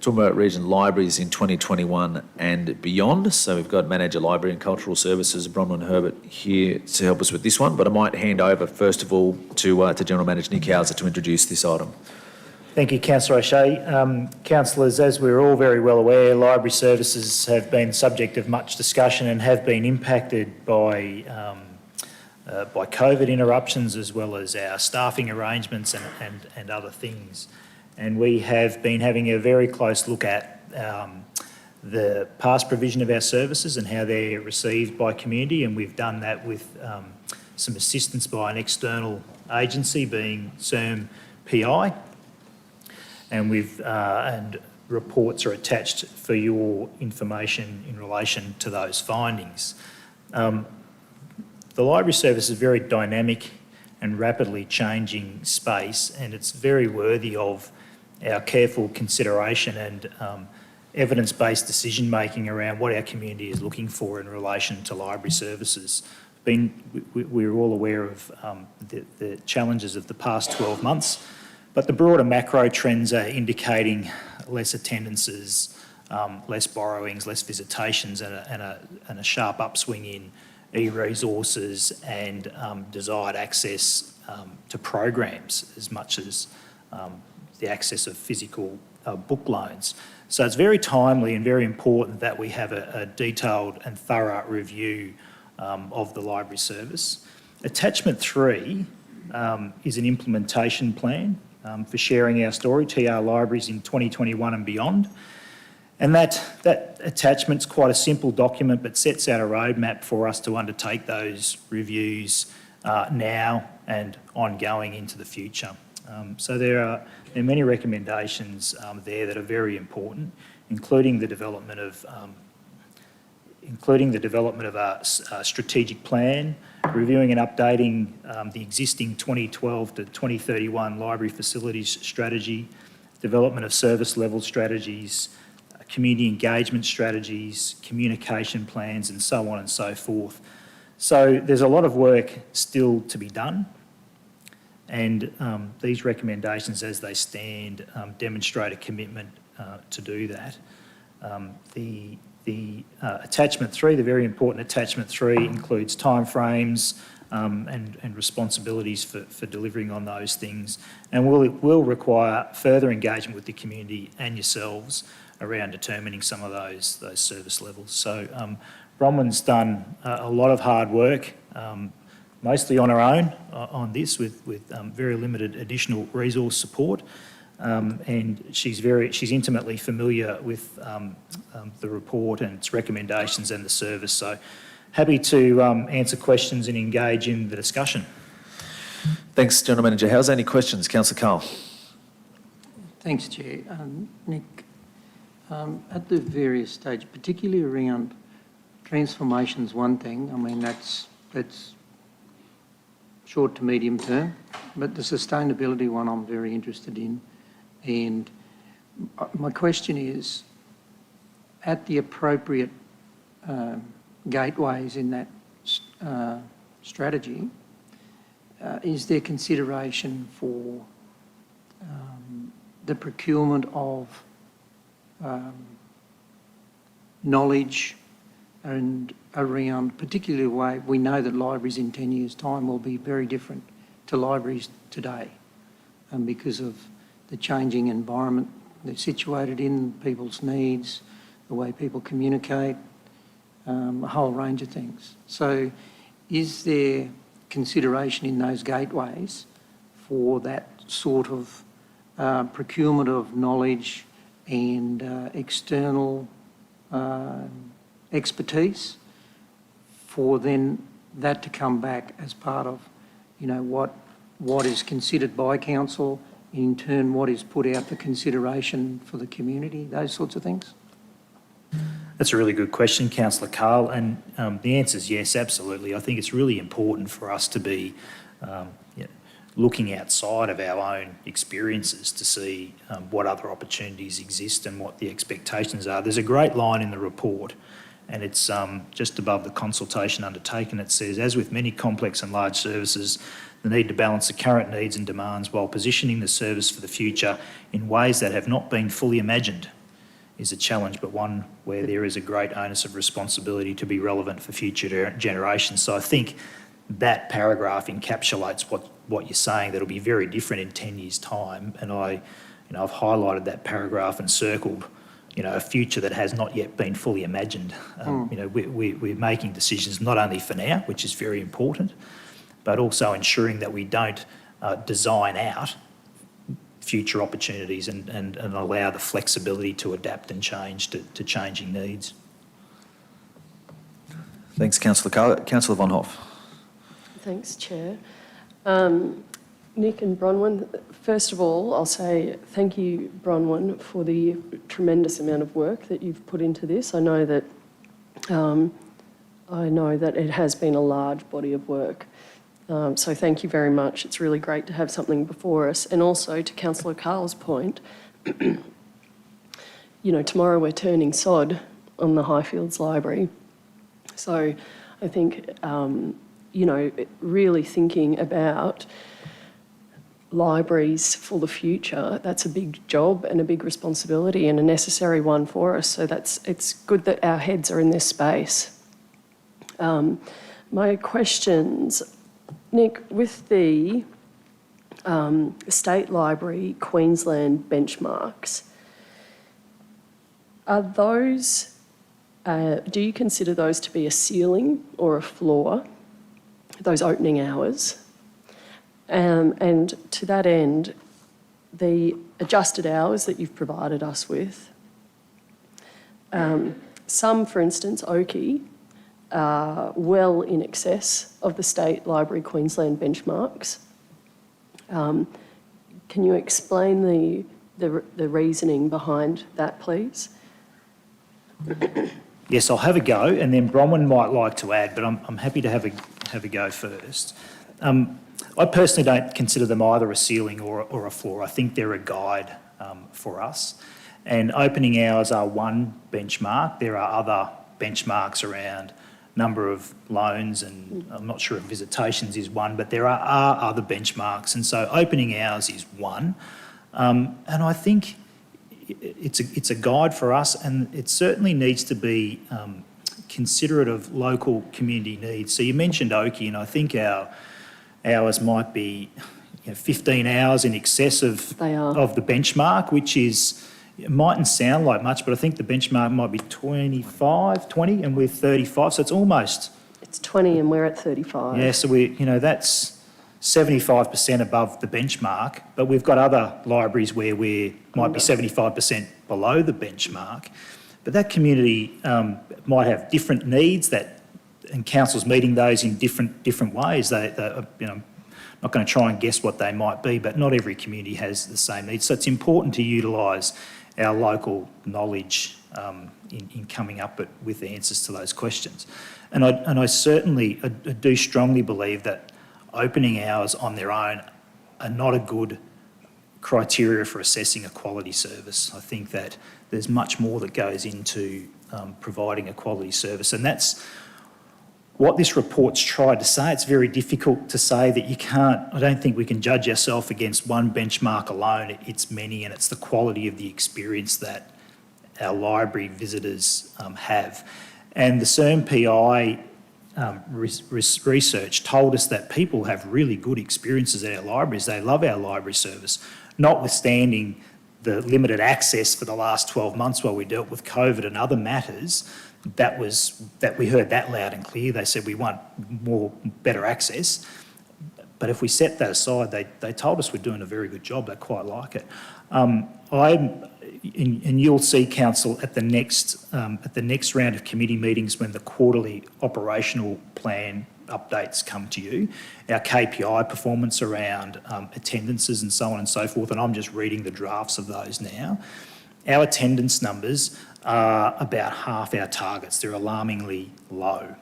Toowoomba Region Libraries in 2021 and beyond. So we've got Manager Library and Cultural Services, Bronwyn Herbert, here to help us with this one. But I might hand over, first of all, to General Manager Nick Hauser to introduce this item. Thank you, Councillor O'Shea. Councillors, as we're all very well aware, library services have been subject of much discussion and have been impacted by COVID interruptions, as well as our staffing arrangements and other things. And we have been having a very close look at the past provision of our services and how they're received by community, and we've done that with some assistance by an external agency, being CERM PI, and reports are attached for your information in relation to those findings. The library service is a very dynamic and rapidly changing space, and it's very worthy of our careful consideration and evidence-based decision-making around what our community is looking for in relation to library services. We're all aware of the challenges of the past 12 months, but the broader macro trends are indicating less attendances, less borrowings, less visitations, and a sharp upswing in e-resources and desired access to programs, as much as the access of physical book loans. So it's very timely and very important that we have a detailed and thorough review of the library service. Attachment 3 is an implementation plan for sharing our story, TR Libraries in 2021 and beyond. And that attachment's quite a simple document, but sets out a roadmap for us to undertake those reviews now and ongoing into the future. So there are many recommendations there that are very important, including the development of a strategic plan, reviewing and updating the existing 2012 to 2031 library facilities strategy, development of service level strategies, community engagement strategies, communication plans, and so on and so forth. So there's a lot of work still to be done. And these recommendations, as they stand, demonstrate a commitment to do that. The attachment 3, the very important attachment 3, includes timeframes and responsibilities for delivering on those things, and will require further engagement with the community and yourselves around determining some of those service levels. So Bronwyn's done a lot of hard work, mostly on her own on this with very limited additional resource support. And she's intimately familiar with the report and its recommendations and the service. So happy to answer questions and engage in the discussion. Thanks, General Manager Howes. Any questions? Councillor Carl. Thanks, Chair. Nick, at the various stages, particularly around transformation's one thing. I mean, that's short to medium term, but the sustainability one I'm very interested in. And my question is, at the appropriate gateways in that strategy, is there consideration for the procurement of knowledge and around, particularly the way we know that libraries in 10 years' time will be very different to libraries today, and because of the changing environment they're situated in, people's needs, the way people communicate, a whole range of things. So is there consideration in those gateways for that sort of procurement of knowledge and external expertise, for then that to come back as part of, you know, what is considered by council, in turn what is put out for consideration for the community, those sorts of things? That's a really good question, Councillor Carl, and the answer is yes, absolutely. I think it's really important for us to be looking outside of our own experiences to see what other opportunities exist and what the expectations are. There's a great line in the report, and it's just above the consultation undertaken. It says, as with many complex and large services, the need to balance the current needs and demands while positioning the service for the future in ways that have not been fully imagined is a challenge, but one where there is a great onus of responsibility to be relevant for future generations. So I think that paragraph encapsulates what you're saying, that it'll be very different in 10 years' time. And I've highlighted that paragraph and circled, a future that has not yet been fully imagined. We're making decisions not only for now, which is very important, but also ensuring that we don't design out future opportunities and allow the flexibility to adapt and change to changing needs. Thanks, Councillor Carl. Councillor Von Hoff. Thanks, Chair. Nick and Bronwyn, first of all, I'll say thank you, Bronwyn, for the tremendous amount of work that you've put into this. I know that it has been a large body of work. So thank you very much. It's really great to have something before us. And also to Councillor Carl's point, tomorrow we're turning sod on the Highfields Library. So I think, really thinking about libraries for the future, that's a big job and a big responsibility and a necessary one for us. So it's good that our heads are in this space. My questions, Nick, with the State Library Queensland benchmarks, are those, do you consider those to be a ceiling or a floor, those opening hours? And to that end, the adjusted hours that you've provided us with, some, for instance, Oakey, are well in excess of the State Library Queensland benchmarks. Can you explain the reasoning behind that, please? Yes, I'll have a go, and then Bronwyn might like to add, but I'm happy to have a go first. I personally don't consider them either a ceiling or a floor. I think they're a guide for us. And opening hours are one benchmark. There are other benchmarks around number of loans, and I'm not sure if visitations is one, but there are other benchmarks. And so opening hours is one. And I think it's a guide for us, and it certainly needs to be considerate of local community needs. So you mentioned Oakey, and I think our hours might be 15 hours in excess of the benchmark, which is It mightn't sound like much, but I think the benchmark might be 25, 20, and we're 35, so it's almost... It's 20 and we're at 35. Yeah, so that's 75% above the benchmark, but we've got other libraries where we might be 75% below the benchmark. But that community might have different needs and council's meeting those in different ways. Not going to try and guess what they might be, but not every community has the same needs. So it's important to utilise our local knowledge in coming up with the answers to those questions. And I certainly do strongly believe that opening hours on their own are not a good criteria for assessing a quality service. I think that there's much more that goes into providing a quality service, and that's what this report's tried to say. It's very difficult to say that you can't, I don't think we can judge ourselves against one benchmark alone. It's many, and it's the quality of the experience that our library visitors have. And the CERN-PI research told us that people have really good experiences at our libraries. They love our library service, notwithstanding the limited access for the last 12 months while we dealt with COVID and other matters. That we heard that loud and clear. They said we want better access. But if we set that aside, they told us we're doing a very good job. They quite like it. And you'll see, Council, at the next round of committee meetings when the quarterly operational plan updates come to you, our KPI performance around attendances and so on and so forth, and I'm just reading the drafts of those now. Our attendance numbers are about half our targets. They're alarmingly low.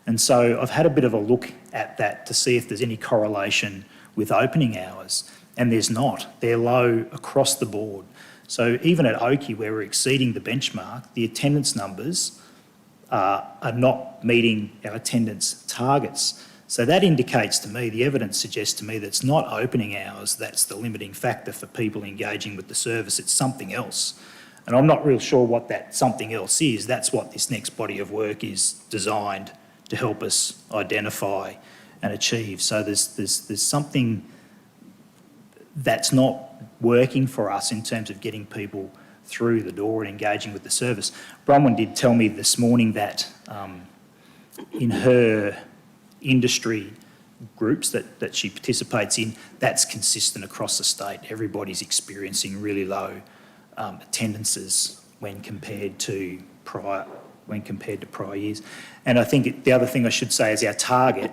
And so I've had a bit of a look at that to see if there's any correlation with opening hours, and there's not. They're low across the board. So even at Oakey, where we're exceeding the benchmark, the attendance numbers are not meeting our attendance targets. So that indicates to me, the evidence suggests to me that it's not opening hours that's the limiting factor for people engaging with the service, it's something else. And I'm not real sure what that something else is. That's what this next body of work is designed to help us identify and achieve. So there's something that's not working for us in terms of getting people through the door and engaging with the service. Bronwyn did tell me this morning that in her industry groups that she participates in, that's consistent across the state. Everybody's experiencing really low attendances when compared to prior years. And I think the other thing I should say is our target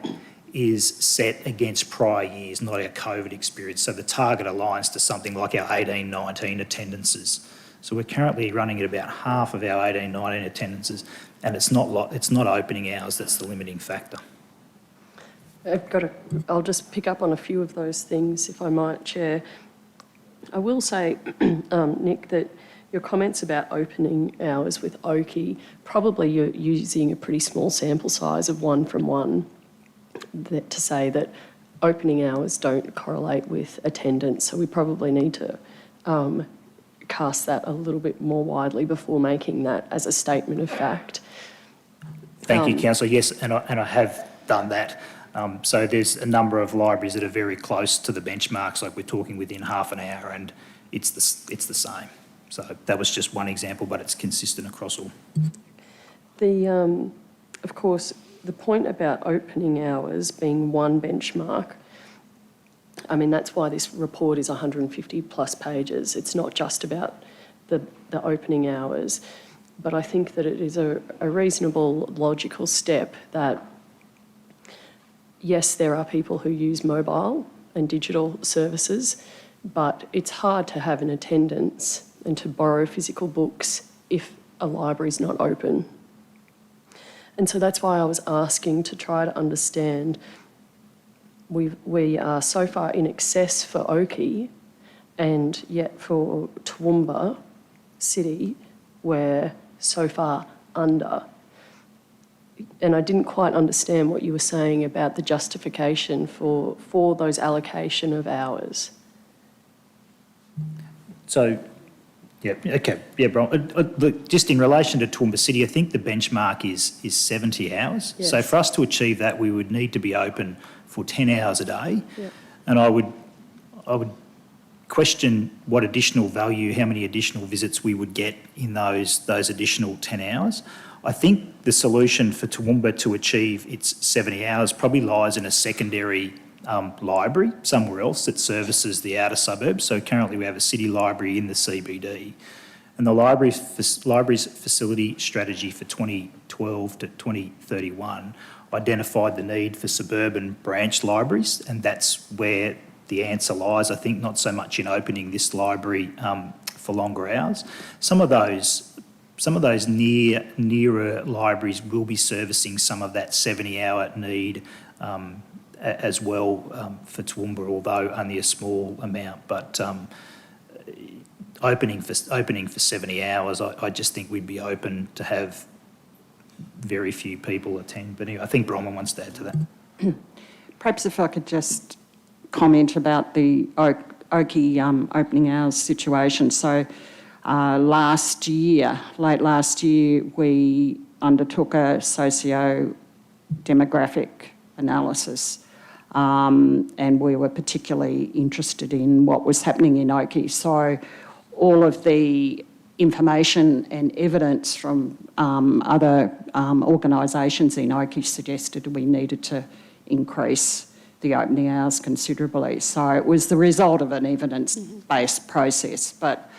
is set against prior years, not our COVID experience. So the target aligns to something like our 18-19 attendances. So we're currently running at about half of our 18-19 attendances, and it's not opening hours that's the limiting factor. I'll just pick up on a few of those things, if I might, Chair. I will say, Nick, that your comments about opening hours with Oakey, probably you're using a pretty small sample size of 1 from 1 to say that opening hours don't correlate with attendance. So we probably need to cast that a little bit more widely before making that as a statement of fact. Thank you, Councillor. Yes, and I have done that. So there's a number of libraries that are very close to the benchmarks, like we're talking within half an hour, and it's the same. So that was just one example, but it's consistent across all. Of course, the point about opening hours being one benchmark, I mean, that's why this report is 150 plus pages. It's not just about the opening hours, but I think that it is a reasonable, logical step that, yes, there are people who use mobile and digital services, but it's hard to have an attendance and to borrow physical books if a library's not open. And so that's why I was asking to try to understand, we are so far in excess for Oakey, and yet for Toowoomba City, we're so far under. And I didn't quite understand what you were saying about the justification for those allocation of hours. So, yeah, okay, yeah, Bron. Look, just in relation to Toowoomba City, I think the benchmark is 70 hours. Yes. So for us to achieve that, we would need to be open for 10 hours a day. Yep. And I would question what additional value, how many additional visits we would get in those additional 10 hours. I think the solution for Toowoomba to achieve its 70 hours probably lies in a secondary library somewhere else that services the outer suburbs. So currently we have a city library in the CBD. And the library's facility strategy for 2012 to 2031 identified the need for suburban branch libraries, and that's where the answer lies, I think, not so much in opening this library for longer hours. Some of those nearer libraries will be servicing some of that 70-hour need as well for Toowoomba, although only a small amount. But opening for 70 hours, I just think we'd be open to have very few people attend. But anyway, I think Bronwyn wants to add to that. Perhaps if I could just comment about the Oakey opening hours situation. So late last year, we undertook a socio-demographic analysis, and we were particularly interested in what was happening in Oakey. So all of the information and evidence from other organisations in Oakey suggested we needed to increase the opening hours considerably. So it was the result of an evidence-based process, but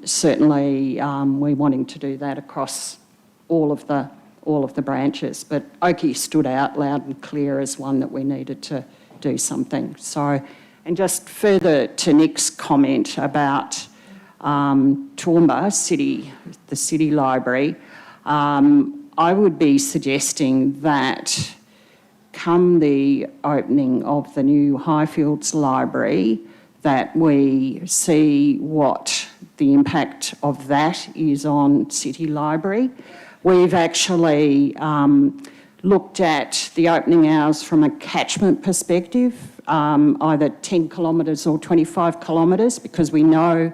certainly we're wanting to do that across all of the branches. But Oakey stood out loud and clear as one that we needed to do something. So, and just further to Nick's comment about Toowoomba City, the City Library, I would be suggesting that come the opening of the new Highfields Library, that we see what the impact of that is on City Library. We've actually looked at the opening hours from a catchment perspective, either 10 kilometres or 25 kilometres, because we know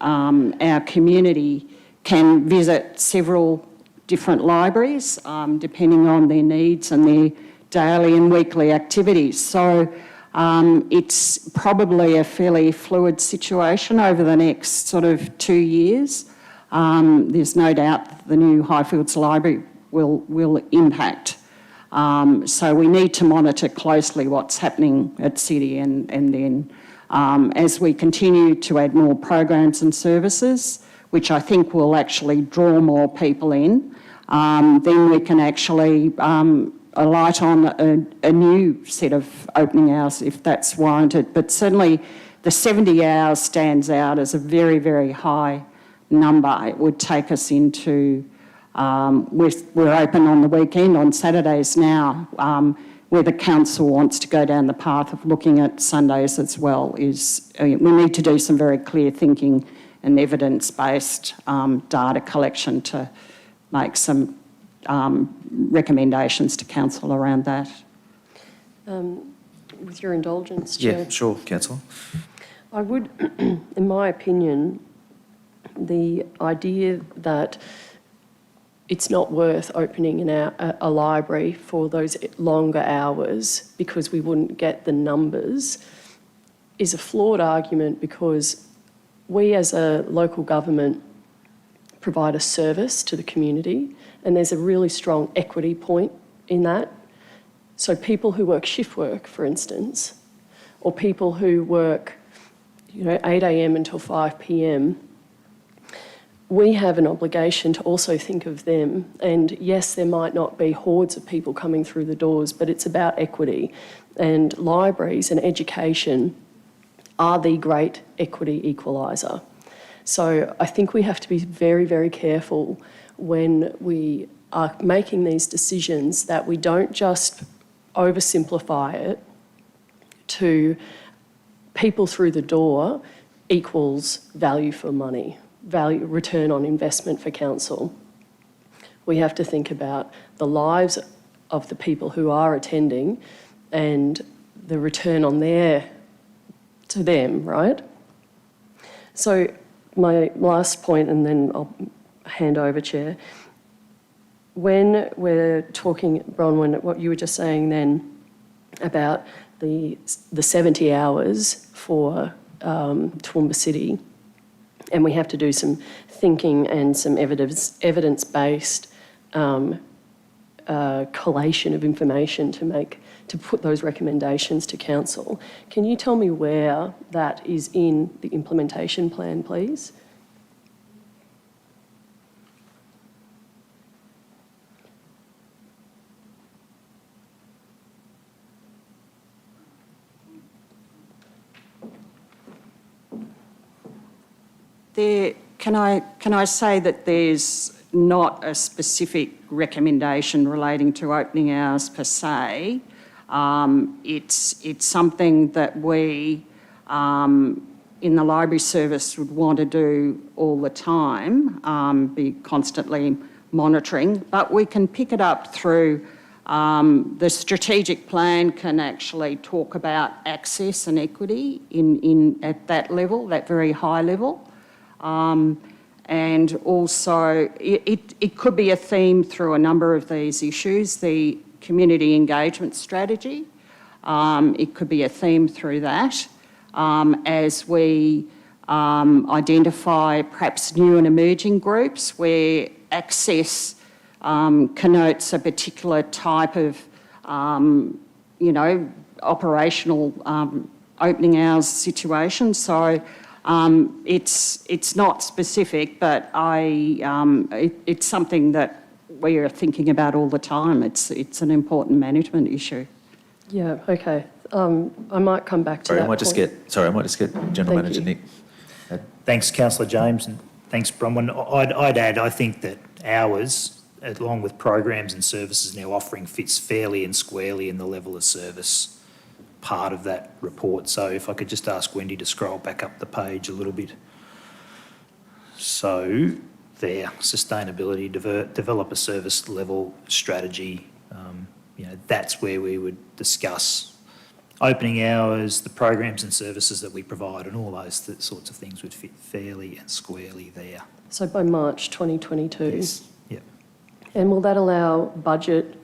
our community can visit several different libraries depending on their needs and their daily and weekly activities. So it's probably a fairly fluid situation over the next sort of 2 years. There's no doubt that the new Highfields Library will impact. So we need to monitor closely what's happening at City, and then as we continue to add more programs and services, which I think will actually draw more people in, then we can actually alight on a new set of opening hours if that's warranted. But certainly the 70 hours stands out as a very, very high number. It would take us into, we're open on the weekend, on Saturdays now, where the council wants to go down the path of looking at Sundays as well. We need to do some very clear thinking and evidence-based data collection to make some recommendations to council around that. With your indulgence, Chair. Yeah, sure, Councillor. I would, in my opinion, the idea that it's not worth opening a library for those longer hours because we wouldn't get the numbers is a flawed argument, because we as a local government provide a service to the community, and there's a really strong equity point in that. So people who work shift work, for instance, or people who work 8 a.m. until 5 p.m, we have an obligation to also think of them. And yes, there might not be hordes of people coming through the doors, but it's about equity. And libraries and education are the great equity equaliser. So I think we have to be very, very careful when we are making these decisions that we don't just oversimplify it to people through the door equals value for money, value, return on investment for council. We have to think about the lives of the people who are attending and the return on to them, right? So my last point, and then I'll hand over, Chair. When we're talking, Bronwyn, what you were just saying then about the 70 hours for Toowoomba City, and we have to do some thinking and some evidence-based collation of information to put those recommendations to council. Can you tell me where that is in the implementation plan, please? Can I say that there's not a specific recommendation relating to opening hours per se. It's something that we in the library service would want to do all the time, be constantly monitoring, but we can pick it up through the strategic plan can actually talk about access and equity at that level, that very high level. And also, it could be a theme through a number of these issues. The community engagement strategy, it could be a theme through that as we identify perhaps new and emerging groups where access connotes a particular type of, operational opening hours situation. So it's not specific, but it's something that we are thinking about all the time. It's an important management issue. Yeah, okay. I might come back to that I might just get General Thank Manager you. Nick. Thanks, Councillor James, and thanks, Bronwyn. I'd add, I think that hours, along with programs and services now offering, fits fairly and squarely in the level of service part of that report. So if I could just ask Wendy to scroll back up the page a little bit. So there, sustainability, develop a service level strategy. That's where we would discuss opening hours, the programs and services that we provide, and all those sorts of things would fit fairly and squarely there. So by March 2022? Yes. Yep. And will that allow budget?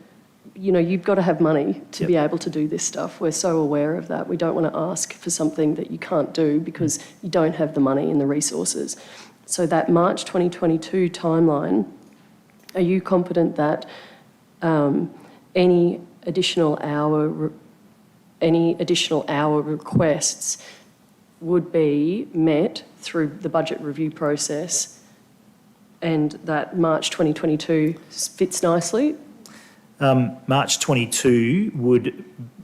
You've got to have money to Yep. be able to do this stuff. We're so aware of that. We don't want to ask for something that you can't do because you don't have the money and the resources. So that March 2022 timeline, are you confident that any additional hour requests would be met through the budget review process and that March 2022 fits nicely? March 22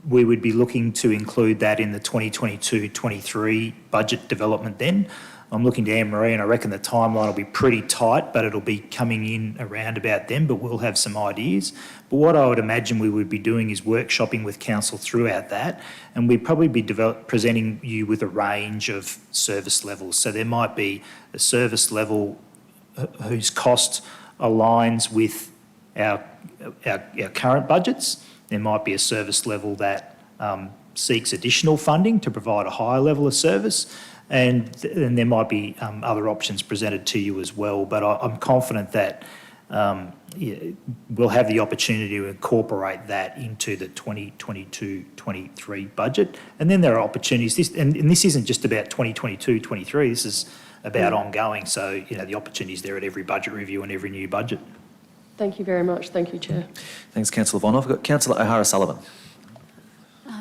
we would be looking to include that in the 2022-23 budget development then. I'm looking to Anne-Marie and I reckon the timeline will be pretty tight, but it'll be coming in around about then, but we'll have some ideas. But what I would imagine we would be doing is workshopping with council throughout that, and we'd probably be presenting you with a range of service levels. So there might be a service level whose cost aligns with our current budgets. There might be a service level that seeks additional funding to provide a higher level of service, and there might be other options presented to you as well. But I'm confident that we'll have the opportunity to incorporate that into the 2022-23 budget. And then there are opportunities, and this isn't just about 2022-23, this is about ongoing. So, the opportunities there at every budget review and every new budget. Thank you very much. Thank you, Chair. Thanks, Councillor Von. I've got Councillor O'Hara-Sullivan.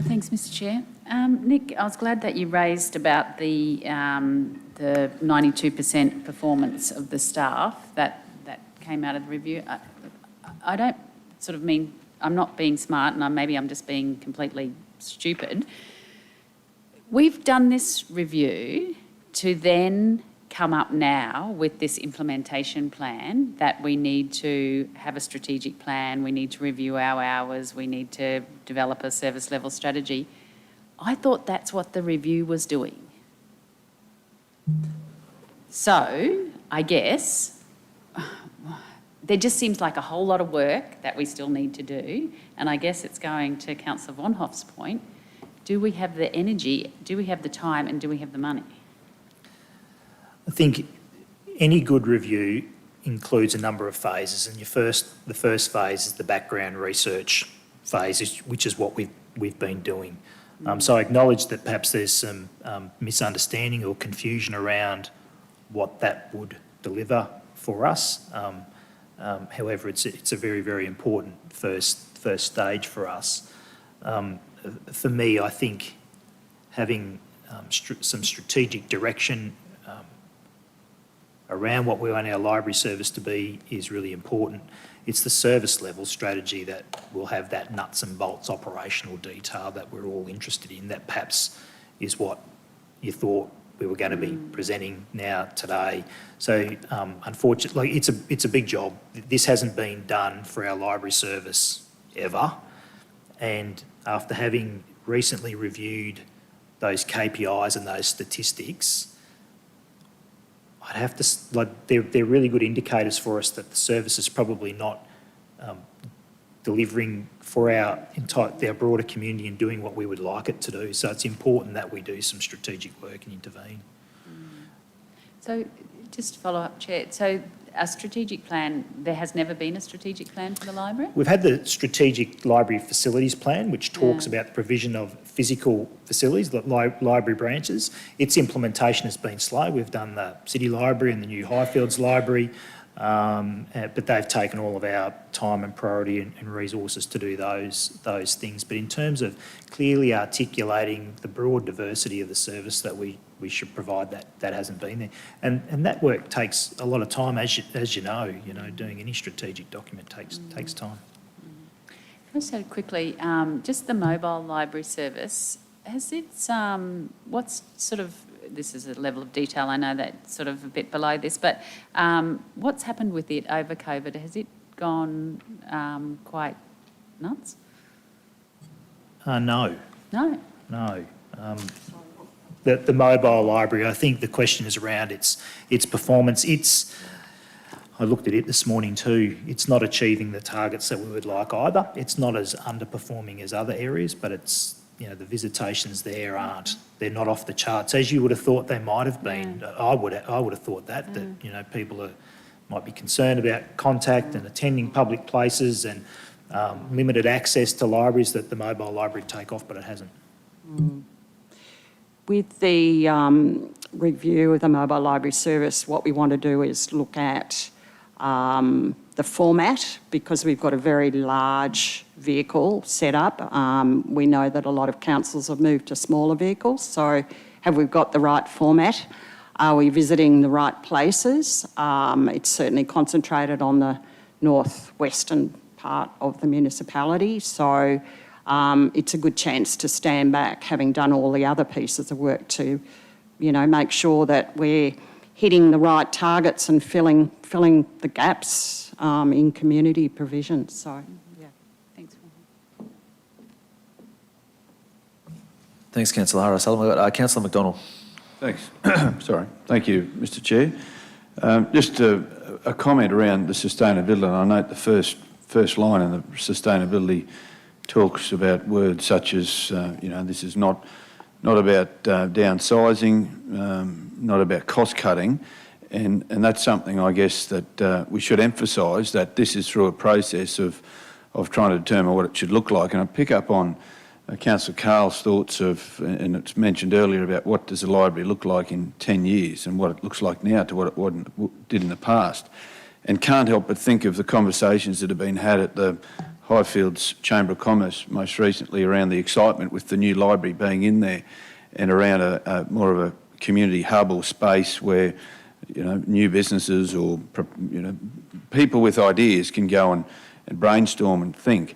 Thanks, Mr. Chair. Nick, I was glad that you raised about the 92% performance of the staff that came out of the review. I don't sort of mean, I'm not being smart and maybe I'm just being completely stupid. We've done this review to then come up now with this implementation plan that we need to have a strategic plan, we need to review our hours, we need to develop a service level strategy. I thought that's what the review was doing. So, I guess, there just seems like a whole lot of work that we still need to do, and I guess it's going to Councillor Von Hoff's point. Do we have the energy, do we have the time, and do we have the money? I think any good review includes a number of phases, and the first phase is the background research phase, which is what we've been doing. So I acknowledge that perhaps there's some misunderstanding or confusion around what that would deliver for us. However, it's a very, very important first stage for us. For me, I think having some strategic direction around what we want our library service to be is really important. It's the service level strategy that will have that nuts and bolts operational detail that we're all interested in, that perhaps is what you thought we were going to be presenting now today. So unfortunately, it's a big job. This hasn't been done for our library service ever. And after having recently reviewed those KPIs and those statistics, I'd have to, they're really good indicators for us that the service is probably not delivering for our broader community and doing what we would like it to do. So it's important that we do some strategic work and intervene. So just to follow up, Chair, so a strategic plan, there has never been a strategic plan for the library? We've had the Strategic Library Facilities Plan, which talks about the provision of physical facilities, the library branches. Its implementation has been slow. We've done the City Library and the new Highfields Library, but they've taken all of our time and priority and resources to do those things. But in terms of clearly articulating the broad diversity of the service that we should provide, that hasn't been there. And that work takes a lot of time, as you know, doing any strategic document takes time. Can I say quickly, just the mobile library service, has it, what's sort of, this is a level of detail, I know that's sort of a bit below this, but what's happened with it over COVID? Has it gone quite nuts? No. No? No. The mobile library, I think the question is around its performance. I looked at it this morning too. It's not achieving the targets that we would like either. It's not as underperforming as other areas, but it's, the visitations there they're not off the charts, as you would have thought they might have been. I would have thought that people might be concerned about contact and attending public places and limited access to libraries, that the mobile library take off, but it hasn't. With the review of the mobile library service, what we want to do is look at the format, because we've got a very large vehicle set up. We know that a lot of councils have moved to smaller vehicles, so have we got the right format? Are we visiting the right places? It's certainly concentrated on the northwestern part of the municipality, so it's a good chance to stand back, having done all the other pieces of work, to, make sure that we're hitting the right targets and filling the gaps in community provision. So, yeah. Thanks. Thanks, Councillor O'Sullivan. Councillor McDonald. Thanks. Sorry. Thank you, Mr Chair. Just a comment around the sustainability, and I note the first line in the sustainability talks about words such as, this is not about downsizing, not about cost cutting, and that's something, I guess, that we should emphasise, that this is through a process of trying to determine what it should look like. And I pick up on Councillor Carl's thoughts of, and it's mentioned earlier, about what does a library look like in 10 years and what it looks like now to what it did in the past. And can't help but think of the conversations that have been had at the Highfields Chamber of Commerce most recently around the excitement with the new library being in there, and around a more of a community hub or space where, new businesses or, people with ideas can go and brainstorm and think.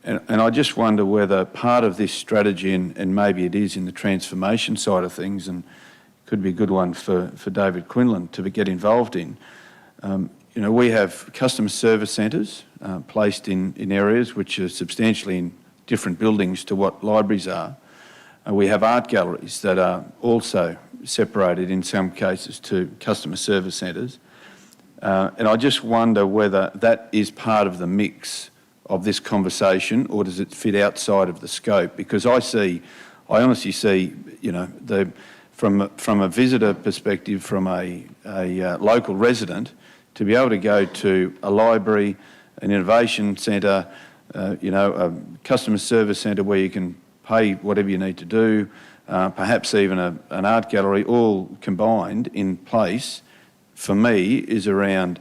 And I just wonder whether part of this strategy, and maybe it is in the transformation side of things, and could be a good one for David Quinlan to get involved in. We have customer service centres placed in areas which are substantially in different buildings to what libraries are. We have art galleries that are also separated in some cases to customer service centres. And I just wonder whether that is part of the mix of this conversation, or does it fit outside of the scope? Because I honestly see, from a visitor perspective, from a local resident, to be able to go to a library, an innovation centre, a customer service centre where you can pay whatever you need to do, perhaps even an art gallery, all combined in place, for me, is around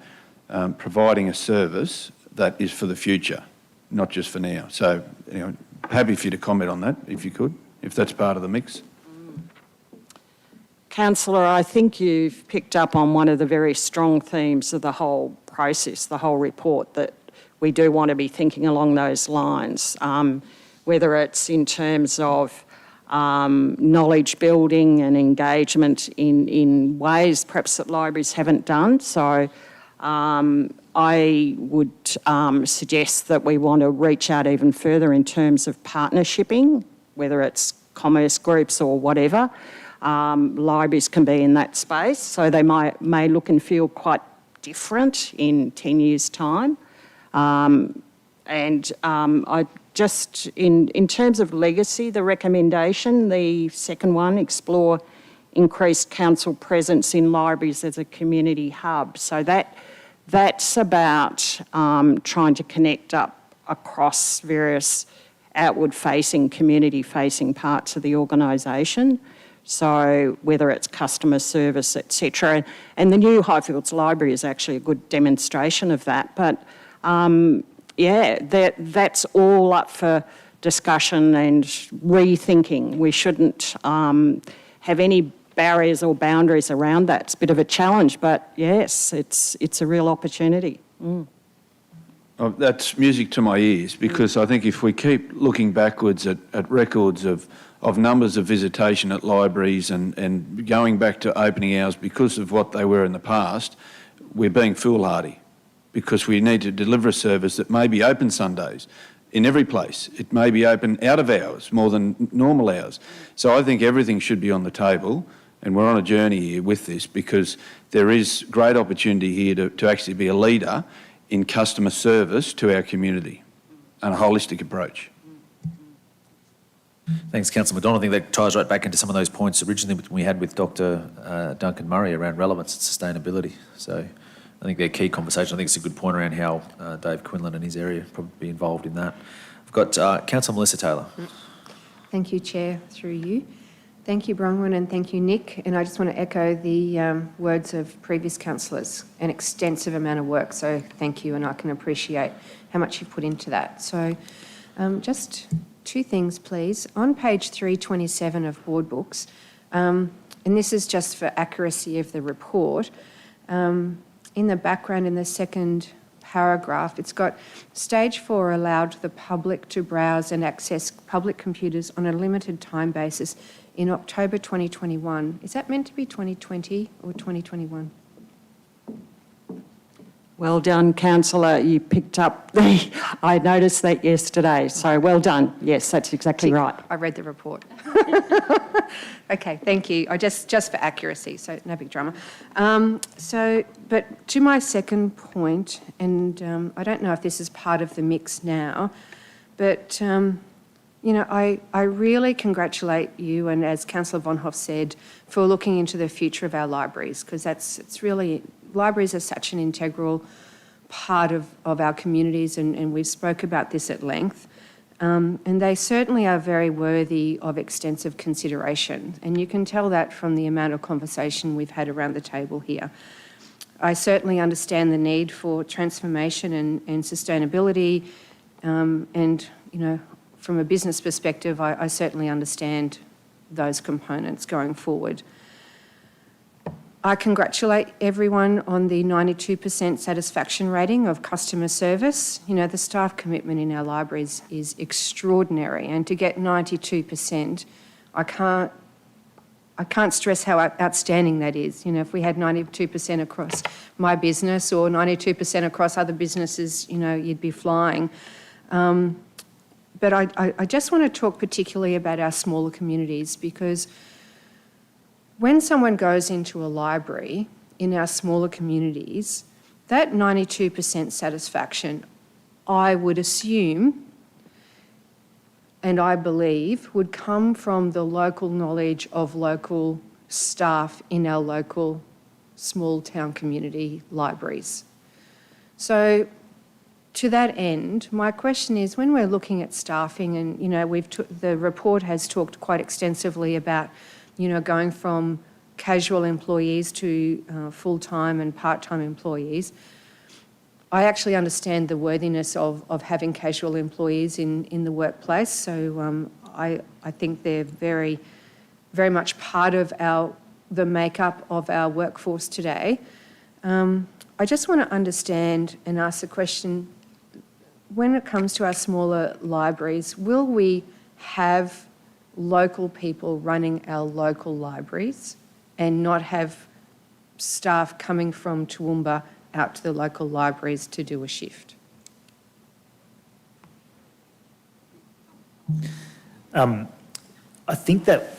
providing a service that is for the future, not just for now. So, happy for you to comment on that, if you could, if that's part of the mix. Councillor, I think you've picked up on one of the very strong themes of the whole process, the whole report, that we do want to be thinking along those lines, whether it's in terms of knowledge building and engagement in ways perhaps that libraries haven't done. So I would suggest that we want to reach out even further in terms of partnershipping, whether it's commerce groups or whatever. Libraries can be in that space, so they may look and feel quite different in 10 years' time. I just, in terms of legacy, the recommendation, the second one, explore increased council presence in libraries as a community hub. So that's about trying to connect up across various outward-facing, community-facing parts of the organisation. So whether it's customer service, etc. And the new Highfields Library is actually a good demonstration of that. But that's all up for discussion and rethinking. We shouldn't have any barriers or boundaries around that. It's a bit of a challenge, but yes, it's a real opportunity. Oh, that's music to my ears, because I think if we keep looking backwards at records of numbers of visitation at libraries and going back to opening hours because of what they were in the past, we're being foolhardy, because we need to deliver a service that may be open Sundays in every place. It may be open out of hours more than normal hours. So I think everything should be on the table, and we're on a journey here with this, because there is great opportunity here to actually be a leader in customer service to our community and a holistic approach. Thanks, Councillor McDonald. I think that ties right back into some of those points originally we had with Dr. Duncan Murray around relevance and sustainability. So I think they're key conversations. I think it's a good point around how Dave Quinlan and his area probably be involved in that. I've got Councillor Melissa Taylor. Thank you, Chair, through you. Thank you, Bronwyn, and thank you, Nick. And I just want to echo the words of previous councillors, an extensive amount of work. So thank you, and I can appreciate how much you've put into that. So just two things, please. On page 327 of board books, and this is just for accuracy of the report, in the background in the second paragraph, it's got stage 4 allowed the public to browse and access public computers on a limited time basis in October 2021. Is that meant to be 2020 or 2021? Well done, Councillor. You picked up I noticed that yesterday, so well done. Yes, that's exactly right. I read the report. Okay, thank you. I just for accuracy, so no big drama. But to my second point, and I don't know if this is part of the mix now, but I really congratulate you, and as Councillor Von Hoff said, for looking into the future of our libraries, because it's really, libraries are such an integral part of our communities, and we've spoke about this at length. And they certainly are very worthy of extensive consideration. And you can tell that from the amount of conversation we've had around the table here. I certainly understand the need for transformation and sustainability. And, from a business perspective, I certainly understand those components going forward. I congratulate everyone on the 92% satisfaction rating of customer service. The staff commitment in our libraries is extraordinary, and to get 92%, I can't stress how outstanding that is. If we had 92% across my business or 92% across other businesses, you'd be flying. But I just want to talk particularly about our smaller communities, because when someone goes into a library in our smaller communities, that 92% satisfaction, I would assume, and I believe, would come from the local knowledge of local staff in our local small town community libraries. So to that end, my question is, when we're looking at staffing, and the report has talked quite extensively about, going from casual employees to full-time and part-time employees. I actually understand the worthiness of having casual employees in the workplace, so I think they're very, very much part of the makeup of our workforce today. I just want to understand and ask the question, when it comes to our smaller libraries, will we have local people running our local libraries and not have staff coming from Toowoomba out to the local libraries to do a shift? I think that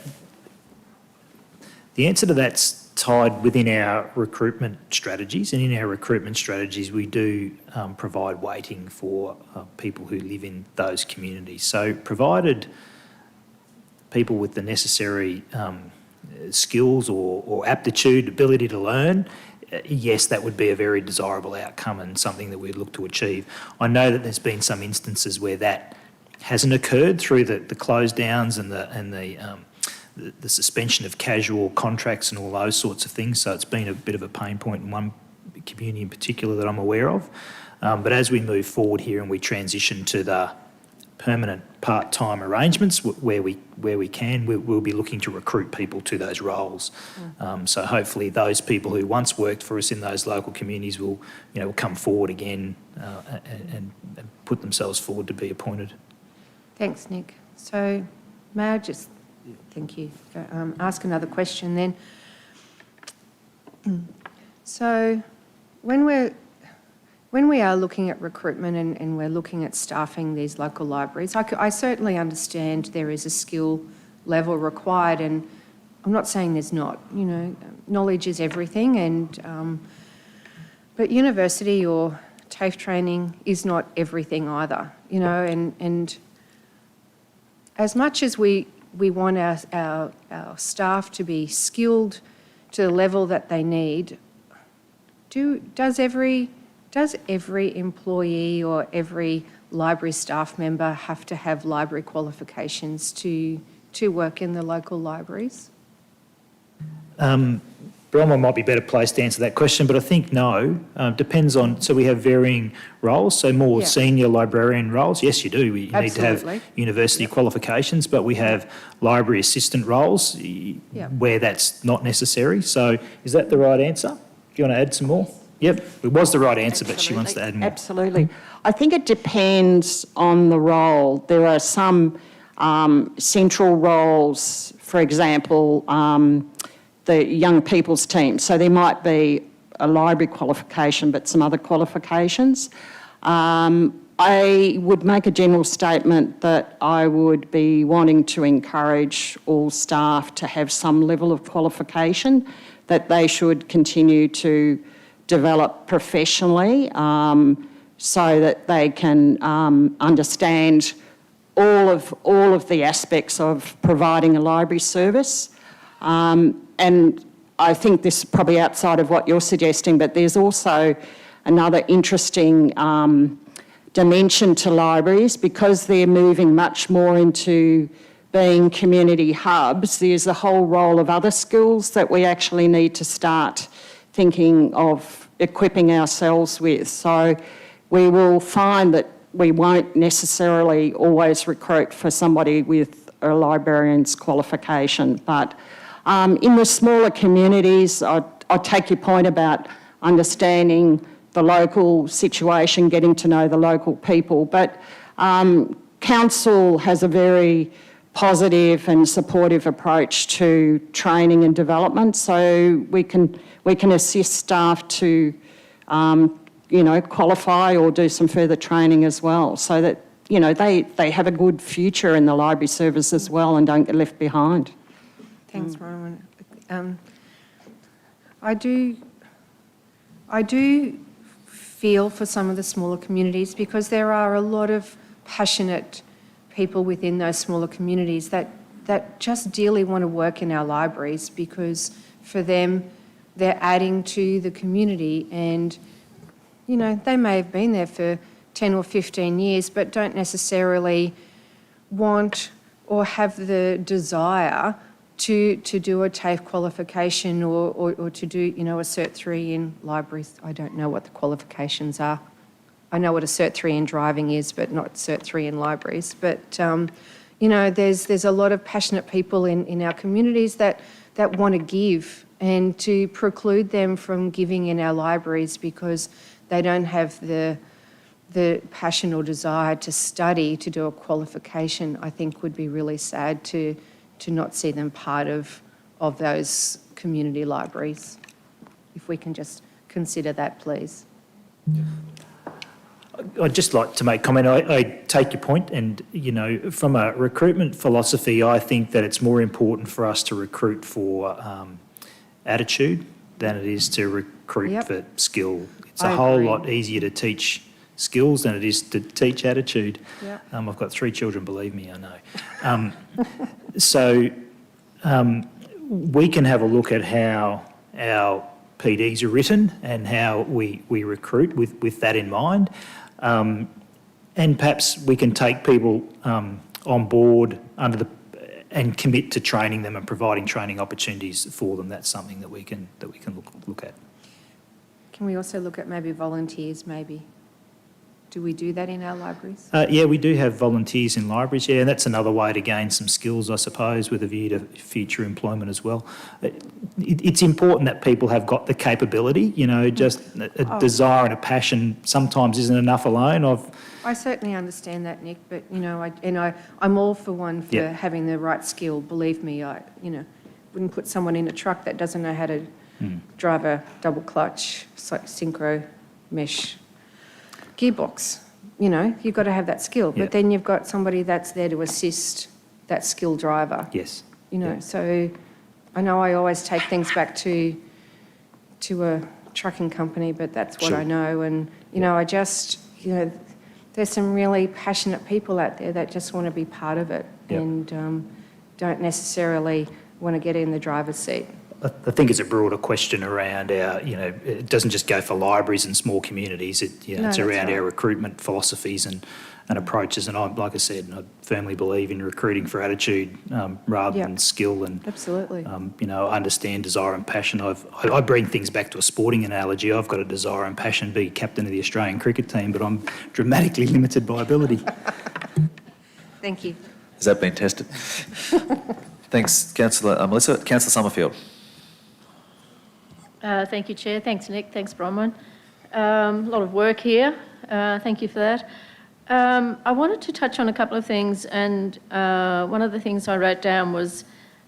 the answer to that's tied within our recruitment strategies, and in our recruitment strategies we do provide weighting for people who live in those communities. So provided people with the necessary skills or aptitude, ability to learn, yes, that would be a very desirable outcome and something that we'd look to achieve. I know that there's been some instances where that hasn't occurred through the close downs and the suspension of casual contracts and all those sorts of things. So it's been a bit of a pain point in one community in particular that I'm aware of. But as we move forward here and we transition to the permanent part-time arrangements where we can, we'll be looking to recruit people to those roles. So hopefully those people who once worked for us in those local communities will come forward again and put themselves forward to be appointed. Thanks, Nick. So may I just, thank you, ask another question then. So when we are looking at recruitment and we're looking at staffing these local libraries, I certainly understand there is a skill level required, and I'm not saying there's not. Knowledge is everything, but university or TAFE training is not everything either. And as much as we want our staff to be skilled to the level that they need, does every employee or every library staff member have to have library qualifications to work in the local libraries? Bronwyn might be better placed to answer that question, but I think no. Depends on, so we have varying roles, so more senior librarian roles, yes you do, you need to have university qualifications, but we have library assistant roles where that's not necessary. So is that the right answer? Do you want to add some more? Yep, it was the right answer, but she wants to add more. Absolutely. I think it depends on the role. There are some central roles, for example, the young people's team. So there might be a library qualification, but some other qualifications. I would make a general statement that I would be wanting to encourage all staff to have some level of qualification, that they should continue to develop professionally so that they can understand all of the aspects of providing a library service. And I think this is probably outside of what you're suggesting, but there's also another interesting dimension to libraries, because they're moving much more into being community hubs. There's a whole role of other skills that we actually need to start thinking of equipping ourselves with. So we will find that we won't necessarily always recruit for somebody with a librarian's qualification, but in the smaller communities, I take your point about understanding the local situation, getting to know the local people, but council has a very positive and supportive approach to training and development, so we can assist staff to qualify or do some further training as well, so that they have a good future in the library service as well and don't get left behind. Thanks, Bronwyn. I do feel for some of the smaller communities, because there are a lot of passionate people within those smaller communities that just dearly want to work in our libraries, because for them they're adding to the community, and they may have been there for 10 or 15 years, but don't necessarily want or have the desire to do a TAFE qualification or to do, you know, a Cert 3 in libraries. I don't know what the qualifications are. I know what a Cert 3 in driving is, but not Cert 3 in libraries. But, you know, there's a lot of passionate people in our communities that want to give, and to preclude them from giving in our libraries because they don't have the passion or desire to study, to do a qualification, I think would be really sad to not see them part of those community libraries. If we can just consider that, please. I'd just like to make a comment. I take your point, and, you know, from a recruitment philosophy, I think that it's more important for us to recruit for attitude than it is to recruit Yep. for skill. It's I a whole agree. lot easier to teach skills than it is to teach attitude. Yep. I've got 3 children, believe me, I know. So we can have a look at how our PDs are written and how we recruit with that in mind. And perhaps we can take people on board and commit to training them and providing training opportunities for them. That's something that we can look at. Can we also look at maybe volunteers, maybe? Do we do that in our libraries? Yeah, we do have volunteers in libraries, yeah, and that's another way to gain some skills, I suppose, with a view to future employment as well. It's important that people have got the capability, you know, just a desire and a passion sometimes isn't enough alone. I certainly understand that, Nick, but, you know, I'm all for one for Yep. having the right skill. Believe me, you know, wouldn't put someone in a truck that doesn't know how to drive a double clutch, synchro mesh gearbox. You know, you've got to have that skill. But Yep. then you've got somebody that's there to assist that skilled driver. Yes. You know, Yep. so I know I always take things back to a trucking company, but that's what Sure. I know. And, you know, I just, you know, there's some really passionate people out there that just want to be part of it Yep. and don't necessarily want to get in the driver's seat. I think it's a broader question around our, you know, it doesn't just go for libraries and small communities. It's No, around that's right. our recruitment philosophies and approaches. And like I said, I firmly believe in recruiting for attitude rather Yeah. than skill. And Absolutely. you know, I understand desire and passion. I bring things back to a sporting analogy. I've got a desire and passion to be captain of the Australian cricket team, but I'm dramatically limited by ability. Thank you. Has that been tested? Thanks, Councillor Melissa. Councillor Summerfield. Thank you, Chair. Thanks, Nick. Thanks, Bronwyn. A lot of work here. Thank you for that. I wanted to touch on a couple of things, and one of the things I wrote down was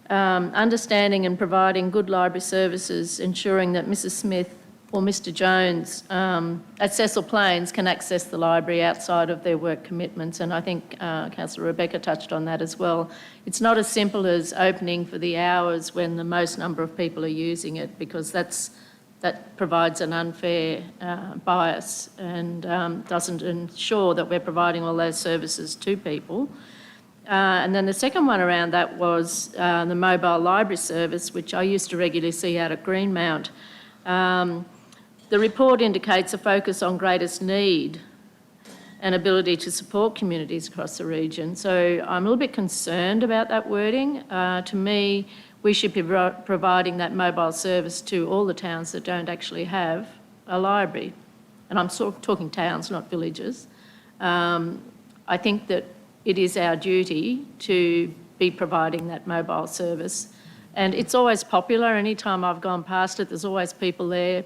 understanding and providing good library services, ensuring that Mrs Smith or Mr Jones at Cecil Plains can access the library outside of their work commitments, and I think Councillor Rebecca touched on that as well. It's not as simple as opening for the hours when the most number of people are using it, because that provides an unfair bias and doesn't ensure that we're providing all those services to people. And then the second one around that was the mobile library service, which I used to regularly see out at Greenmount. The report indicates a focus on greatest need and ability to support communities across the region. So I'm a little bit concerned about that wording. To me, we should be providing that mobile service to all the towns that don't actually have a library. And I'm sort of talking towns, not villages. I think that it is our duty to be providing that mobile service. And it's always popular. Anytime I've gone past it, there's always people there.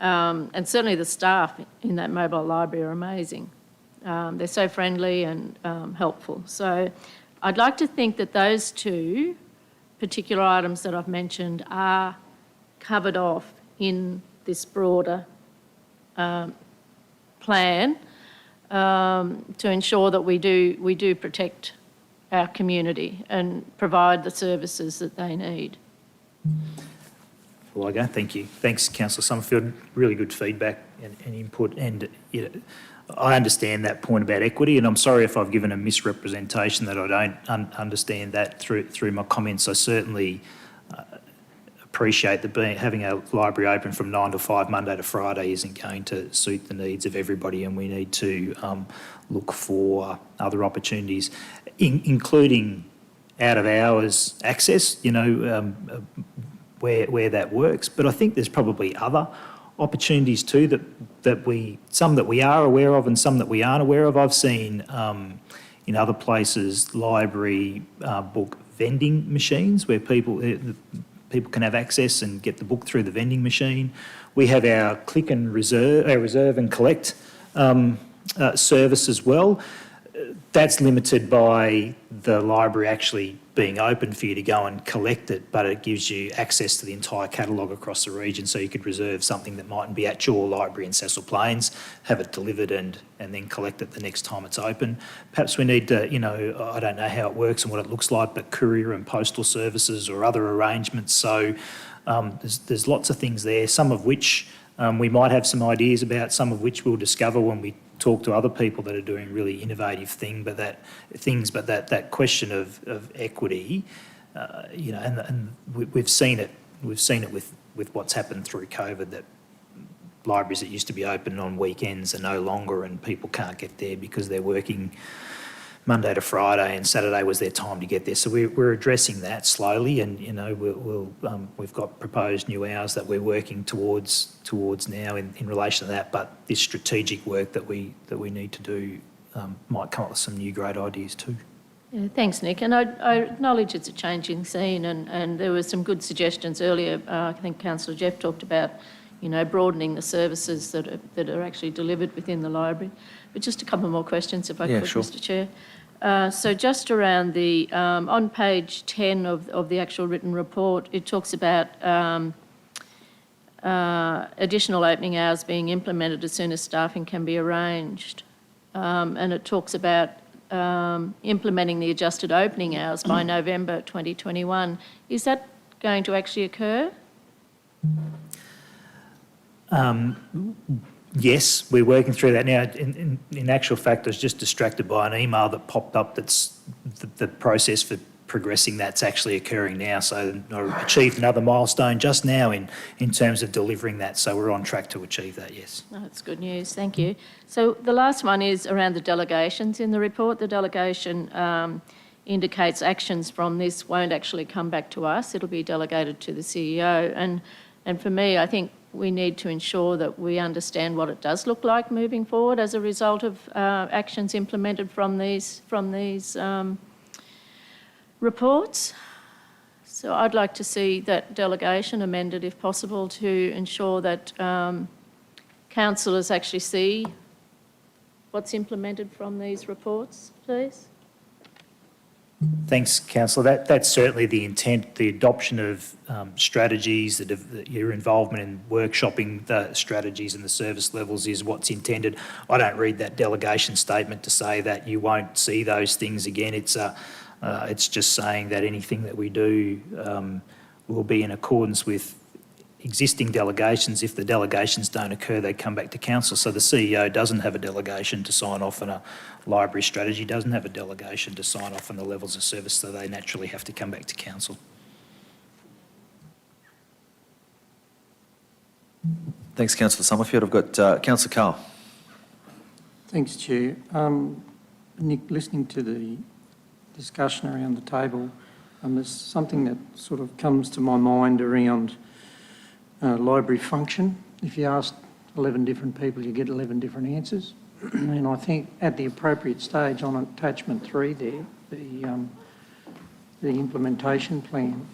And certainly the staff in that mobile library are amazing. They're so friendly and helpful. So I'd like to think that those two particular items that I've mentioned are covered off in this broader plan to ensure that we do protect our community and provide the services that they need. Well, again, thank you. Thanks, Councillor Summerfield. Really good feedback and input. And you know, I understand that point about equity, and I'm sorry if I've given a misrepresentation that I don't understand that through my comments. I certainly appreciate that having a library open from 9 to 5 Monday to Friday isn't going to suit the needs of everybody, and we need to look for other opportunities, including out-of-hours access, where that works. But I think there's probably other opportunities too some that we are aware of and some that we aren't aware of. I've seen in other places library book vending machines where people can have access and get the book through the vending machine. We have our click and reserve and collect service as well. That's limited by the library actually being open for you to go and collect it, but it gives you access to the entire catalogue across the region, so you could reserve something that mightn't be at your library in Cecil Plains, have it delivered and then collect it the next time it's open. Perhaps we need to, I don't know how it works and what it looks like, but courier and postal services or other arrangements. So there's lots of things there, some of which we might have some ideas about, some of which we'll discover when we talk to other people that are doing really innovative things. But that question of equity, and we've seen it with what's happened through COVID, that libraries that used to be open on weekends are no longer, and people can't get there because they're working Monday to Friday, and Saturday was their time to get there. So we're addressing that slowly, and we've got proposed new hours that we're working towards now in relation to that. But this strategic work that we need to do might come up with some new great ideas too. Yeah, thanks, Nick. And I acknowledge it's a changing scene, and there were some good suggestions earlier. I think Councillor Jeff talked about, broadening the services that are actually delivered within the library. But just a couple more questions, if I could, sure. Mr. Chair. So just around the, on page 10 of the actual written report, it talks about additional opening hours being implemented as soon as staffing can be arranged. And it talks about implementing the adjusted opening hours by November 2021. Is that going to actually occur? Yes, we're working through that now. In actual fact, I was just distracted by an email that popped up that's the process for progressing that's actually occurring now. So I achieved another milestone just now in terms of delivering that. So we're on track to achieve that, yes. Oh, that's good news, thank you. So the last one is around the delegations in the report. The delegation indicates actions from this won't actually come back to us. It'll be delegated to the CEO. And for me, I think we need to ensure that we understand what it does look like moving forward as a result of actions implemented from these reports. So I'd like to see that delegation amended if possible to ensure that councillors actually see what's implemented from these reports, please. Thanks, Councillor. That's certainly the intent. The adoption of strategies, your involvement in workshopping the strategies and the service levels is what's intended. I don't read that delegation statement to say that you won't see those things again. It's just saying that anything that we do will be in accordance with existing delegations. If the delegations don't occur, they come back to council. So the CEO doesn't have a delegation to sign off on a library strategy, doesn't have a delegation to sign off on the levels of service, so they naturally have to come back to council. Thanks, Councillor Summerfield. I've got Councillor Carr. Thanks, Chair. Nick, listening to the discussion around the table, there's something that sort of comes to my mind around library function. If you ask 11 different people, you get 11 different answers. And I think at the appropriate stage on attachment 3 there, the implementation plan,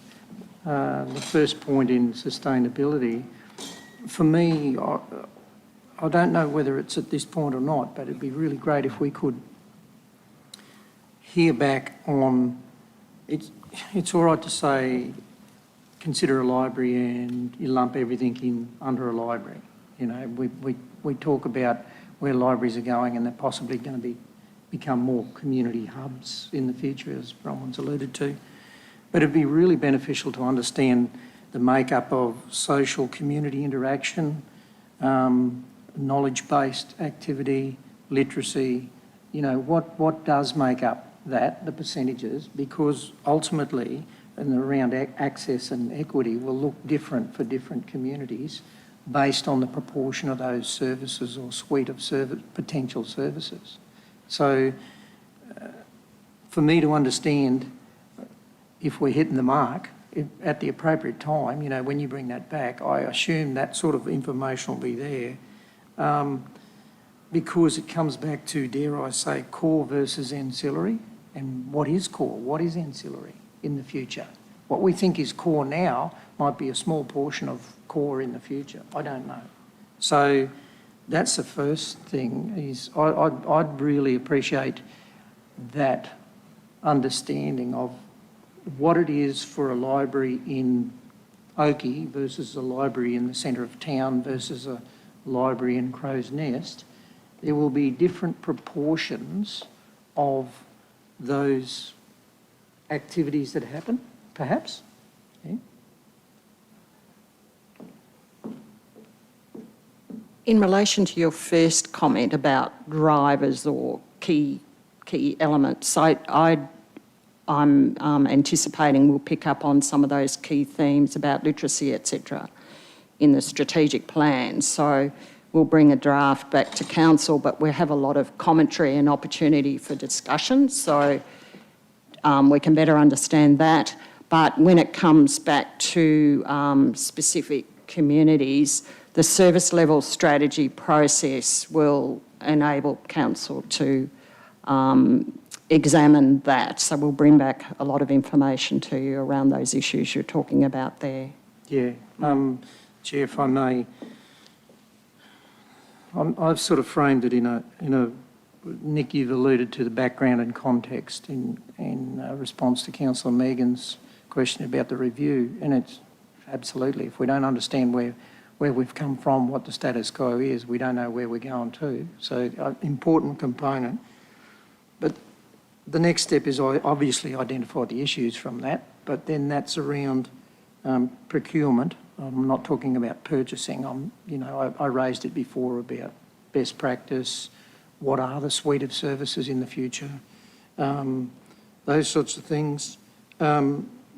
the first point in sustainability, for me, I don't know whether it's at this point or not, but it'd be really great if we could hear back on, it's all right to say, consider a library and you lump everything in under a library. We talk about where libraries are going and they're possibly going to become more community hubs in the future, as Bronwyn's alluded to. But it'd be really beneficial to understand the makeup of social community interaction, knowledge-based activity, literacy, what does make up that, the percentages, because ultimately and around access and equity will look different for different communities based on the proportion of those services or suite of potential services. So for me to understand if we're hitting the mark at the appropriate time, you know, when you bring that back, I assume that sort of information will be there because it comes back to, dare I say, core versus ancillary. And what is core? What is ancillary in the future? What we think is core now might be a small portion of core in the future. I don't know. So that's the first thing is I'd really appreciate that understanding of what it is for a library in Oakey versus a library in the centre of town versus a library in Crow's Nest. There will be different proportions of those activities that happen, perhaps. Yeah. In relation to your first comment about drivers or key elements, I'm anticipating we'll pick up on some of those key themes about literacy, etc., in the strategic plan. So we'll bring a draft back to council, but we'll have a lot of commentary and opportunity for discussion, so we can better understand that. But when it comes back to specific communities, the service level strategy process will enable council to examine that. So we'll bring back a lot of information to you around those issues you're talking about there. Yeah. Chair, if I may, I've sort of framed it in a Nick, you've alluded to the background and context in response to Councillor Megan's question about the review, and it's absolutely, if we don't understand where we've come from, what the status quo is, we don't know where we're going to. So important component. But the next step is I obviously identify the issues from that, but then that's around procurement. I'm not talking about purchasing. I raised it before about best practice, what are the suite of services in the future, those sorts of things,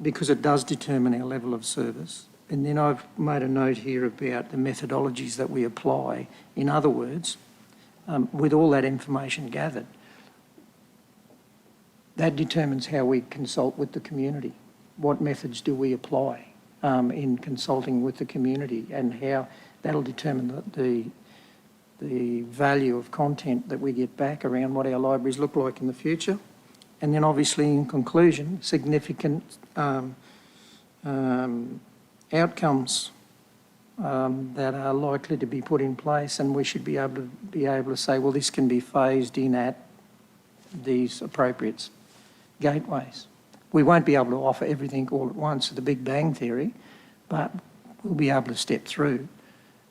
because it does determine our level of service. And then I've made a note here about the methodologies that we apply. In other words, with all that information gathered, that determines how we consult with the community. What methods do we apply in consulting with the community, and how that'll determine the value of content that we get back around what our libraries look like in the future. And then obviously in conclusion, significant outcomes that are likely to be put in place, and we should be able to say, well, this can be phased in at these appropriate gateways. We won't be able to offer everything all at once, the Big Bang Theory, but we'll be able to step through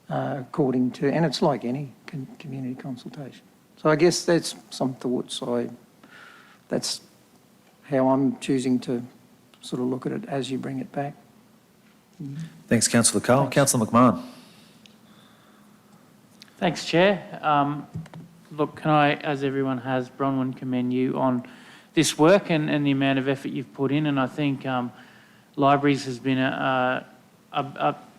according to, and it's like any community consultation. So I guess that's some thoughts. That's how I'm choosing to sort of look at it as you bring it back. Thanks, Councillor Carl. Councillor McMahon. Thanks, Chair. Look, can I, as everyone has, Bronwyn, commend you on this work and the amount of effort you've put in. And I think libraries has been a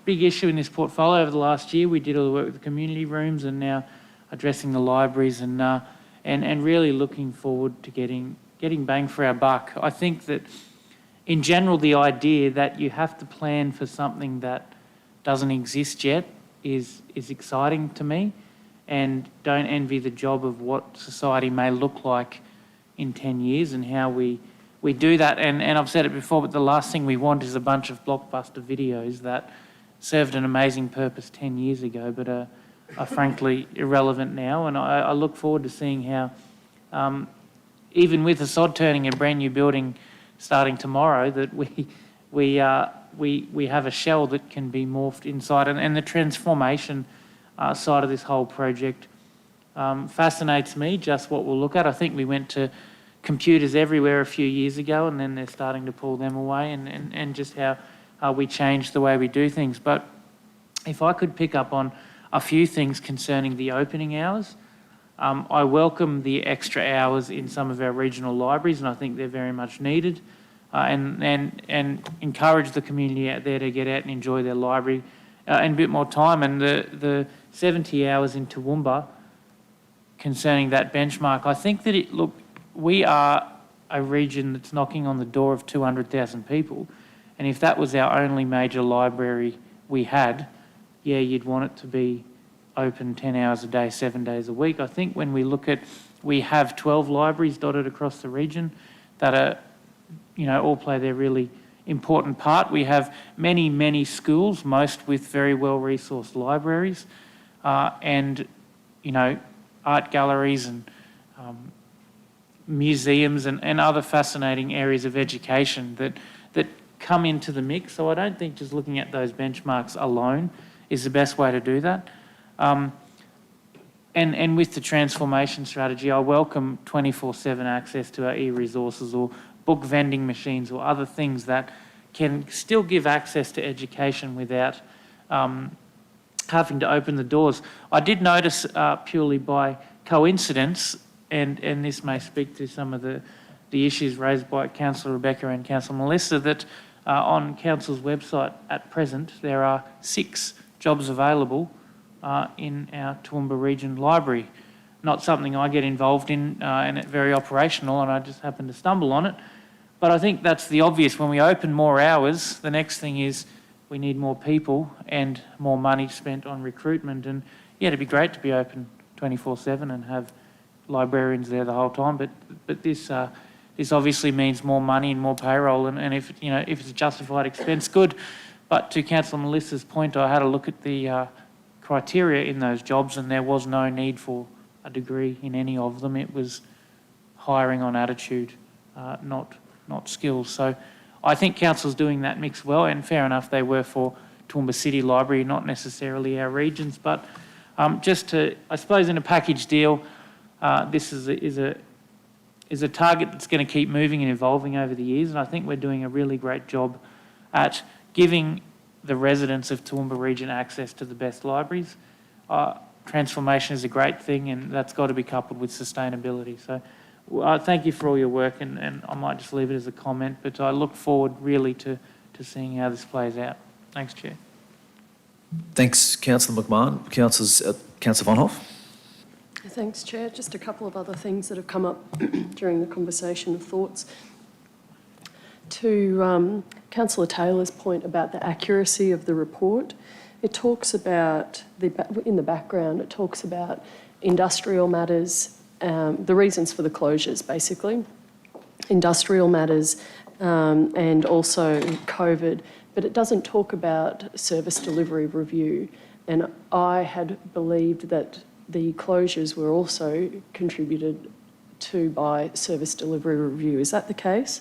big issue in this portfolio over the last year. We did all the work with the community rooms and now addressing the libraries and really looking forward to getting bang for our buck. I think that in general, the idea that you have to plan for something that doesn't exist yet is exciting to me, and don't envy the job of what society may look like in 10 years and how we do that. And I've said it before, but the last thing we want is a bunch of blockbuster videos that served an amazing purpose 10 years ago, but are frankly irrelevant now. And I look forward to seeing how, even with the sod turning a brand new building starting tomorrow, that we have a shell that can be morphed inside, and the transformation side of this whole project fascinates me. Just what we'll look at. I think we went to computers everywhere a few years ago, and then they're starting to pull them away, and just how we change the way we do things. But if I could pick up on a few things concerning the opening hours. I welcome the extra hours in some of our regional libraries, and I think they're very much needed. and encourage the community out there to get out and enjoy their library in a bit more time. And the 70 hours in Toowoomba concerning that benchmark, I think that look, we are a region that's knocking on the door of 200,000 people. And if that was our only major library we had, yeah, you'd want it to be open 10 hours a day, 7 days a week. I think when we look at, we have 12 libraries dotted across the region that are, all play their really important part. We have many, many schools, most with very well-resourced libraries, and, art galleries and museums and other fascinating areas of education that come into the mix. So I don't think just looking at those benchmarks alone is the best way to do that. And with the transformation strategy, I welcome 24/7 access to our e-resources or book vending machines or other things that can still give access to education without having to open the doors. I did notice purely by coincidence, and this may speak to some of the issues raised by Councillor Rebecca and Councillor Melissa, that on Council's website at present there are 6 jobs available in our Toowoomba Region Library. Not something I get involved in, and it's very operational, and I just happened to stumble on it. But I think that's the obvious. When we open more hours, the next thing is we need more people and more money spent on recruitment. And yeah, it'd be great to be open 24/7 and have librarians there the whole time. But this obviously means more money and more payroll. And if it's a justified expense, good. But to Councillor Melissa's point, I had a look at the criteria in those jobs, and there was no need for a degree in any of them. It was hiring on attitude, not skills. So I think Council's doing that mix well, and fair enough, they were for Toowoomba City Library, not necessarily our regions. But just to, I suppose, in a package deal, this is a target that's going to keep moving and evolving over the years, and I think we're doing a really great job at giving the residents of Toowoomba Region access to the best libraries. Transformation is a great thing, and that's got to be coupled with sustainability. So thank you for all your work, and I might just leave it as a comment, but I look forward really to seeing how this plays out. Thanks, Chair. Thanks, Councillor McMahon. Councillor Von Hoff. Thanks, Chair. Just a couple of other things that have come up during the conversation of thoughts. To Councillor Taylor's point about the accuracy of the report, it talks about, in the background, it talks about industrial matters, the reasons for the closures, basically, industrial matters and also COVID, but it doesn't talk about service delivery review. And I had believed that the closures were also contributed to by service delivery review. Is that the case?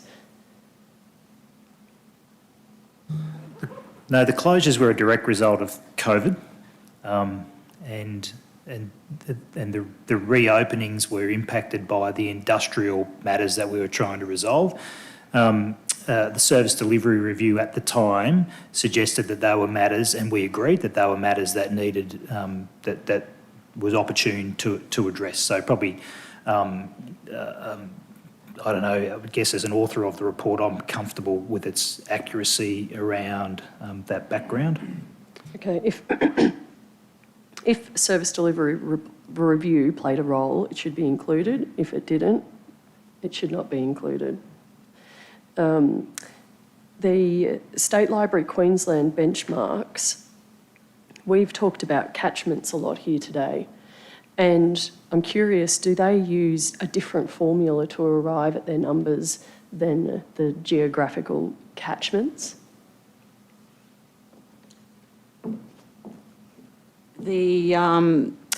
No, the closures were a direct result of COVID, and the reopenings were impacted by the industrial matters that we were trying to resolve. The service delivery review at the time suggested that they were matters, and we agreed that they were matters that needed, that was opportune to address. So probably, I don't know, I would guess as an author of the report, I'm comfortable with its accuracy around that background. Okay, if service delivery review played a role, it should be included. If it didn't, it should not be included. The State Library Queensland benchmarks, we've talked about catchments a lot here today, and I'm curious, do they use a different formula to arrive at their numbers than the geographical catchments? The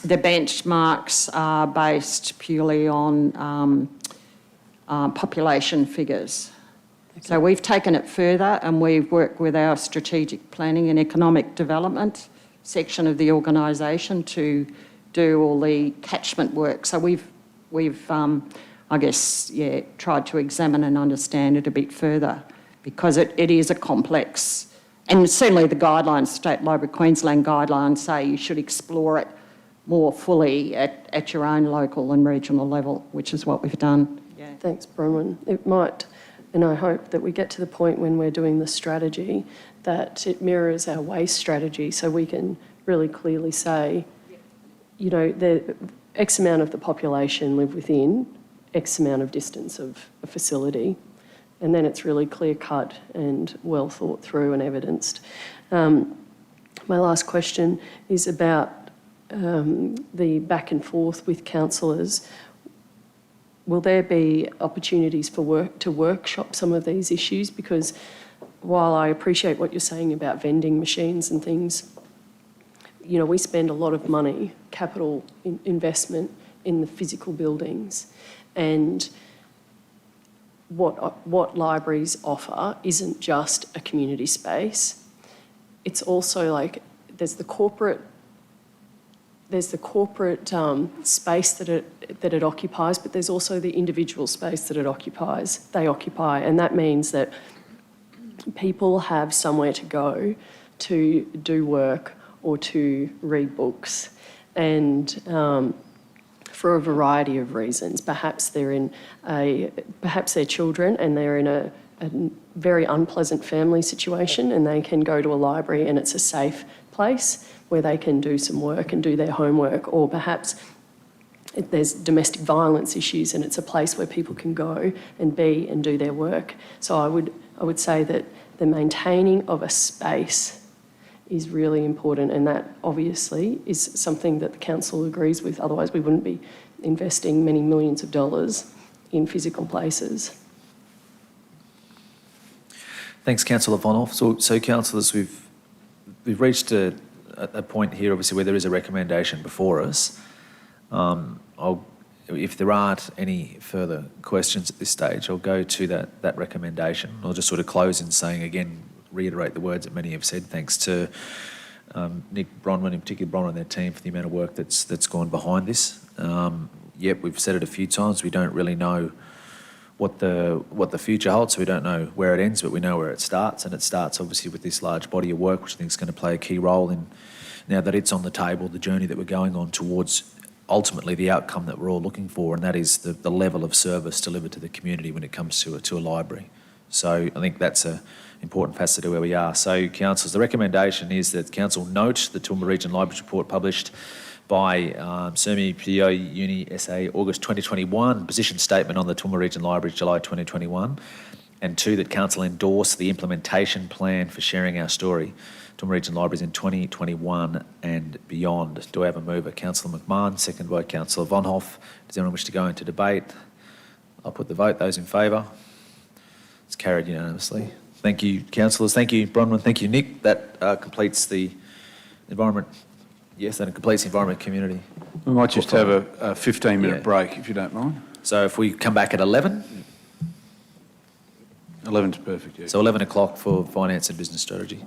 benchmarks are based purely on population figures. Okay. So we've taken it further, and we've worked with our strategic planning and economic development section of the organisation to do all the catchment work. So we've I guess, tried to examine and understand it a bit further, because it is a complex, and certainly the guidelines, State Library Queensland guidelines, say you should explore it more fully at your own local and regional level, which is what we've done. Yeah. Thanks, Bronwyn. It might And I hope that we get to the point when we're doing the strategy that it mirrors our waste strategy, so we can really clearly say, you know, the X amount of the population live within X amount of distance of a facility. And then it's really clear cut and well thought through and evidenced. My last question is about the back and forth with councillors. Will there be opportunities for to workshop some of these issues? Because while I appreciate what you're saying about vending machines and things, you know, we spend a lot of money, capital investment in the physical buildings, and what libraries offer isn't just a community space. It's also like there's the corporate space that it occupies, but there's also the individual space that they occupy, and that means that people have somewhere to go to do work or to read books, and for a variety of reasons. Perhaps they're children and they're in a very unpleasant family situation, and they can go to a library and it's a safe place where they can do some work and do their homework, or perhaps there's domestic violence issues and it's a place where people can go and be and do their work. So I would say that the maintaining of a space is really important, and that obviously is something that the council agrees with. Otherwise we wouldn't be investing many millions of dollars in physical places. Thanks, Councillor Vonhoff. So councillors, we've reached a point here, obviously, where there is a recommendation before us. If there aren't any further questions at this stage, I'll go to that recommendation. I'll just sort of close in saying, again, reiterate the words that many have said. Thanks to Nick Bronwyn, in particular Bronwyn and their team, for the amount of work that's gone behind this. Yep, we've said it a few times. We don't really know what the future holds, so we don't know where it ends, but we know where it starts, and it starts obviously with this large body of work, which I think is going to play a key role in, now that it's on the table, the journey that we're going on towards ultimately the outcome that we're all looking for, and that is the level of service delivered to the community when it comes to a library. So I think that's an important facet of where we are. So, councillors, the recommendation is that council note the Toowoomba Region Libraries Report published by Surmi PO Uni SA August 2021, position statement on the Toowoomba Region Libraries July 2021, and 2, that council endorse the implementation plan for sharing our story, Toowoomba Region Libraries in 2021 and beyond. Do I have a mover? Councillor McMahon, second by Councillor Vonhoff. Does anyone wish to go into debate? I'll put the vote. Those in favour? It's carried unanimously. Thank you, councillors. Thank you, Bronwyn. Thank you, Nick. That completes the environment. Yes, that completes the environment community. We might just have a 15-minute break, if you don't mind. So if we come back at 11? 11's perfect, yeah. So 11 o'clock for finance and business strategy.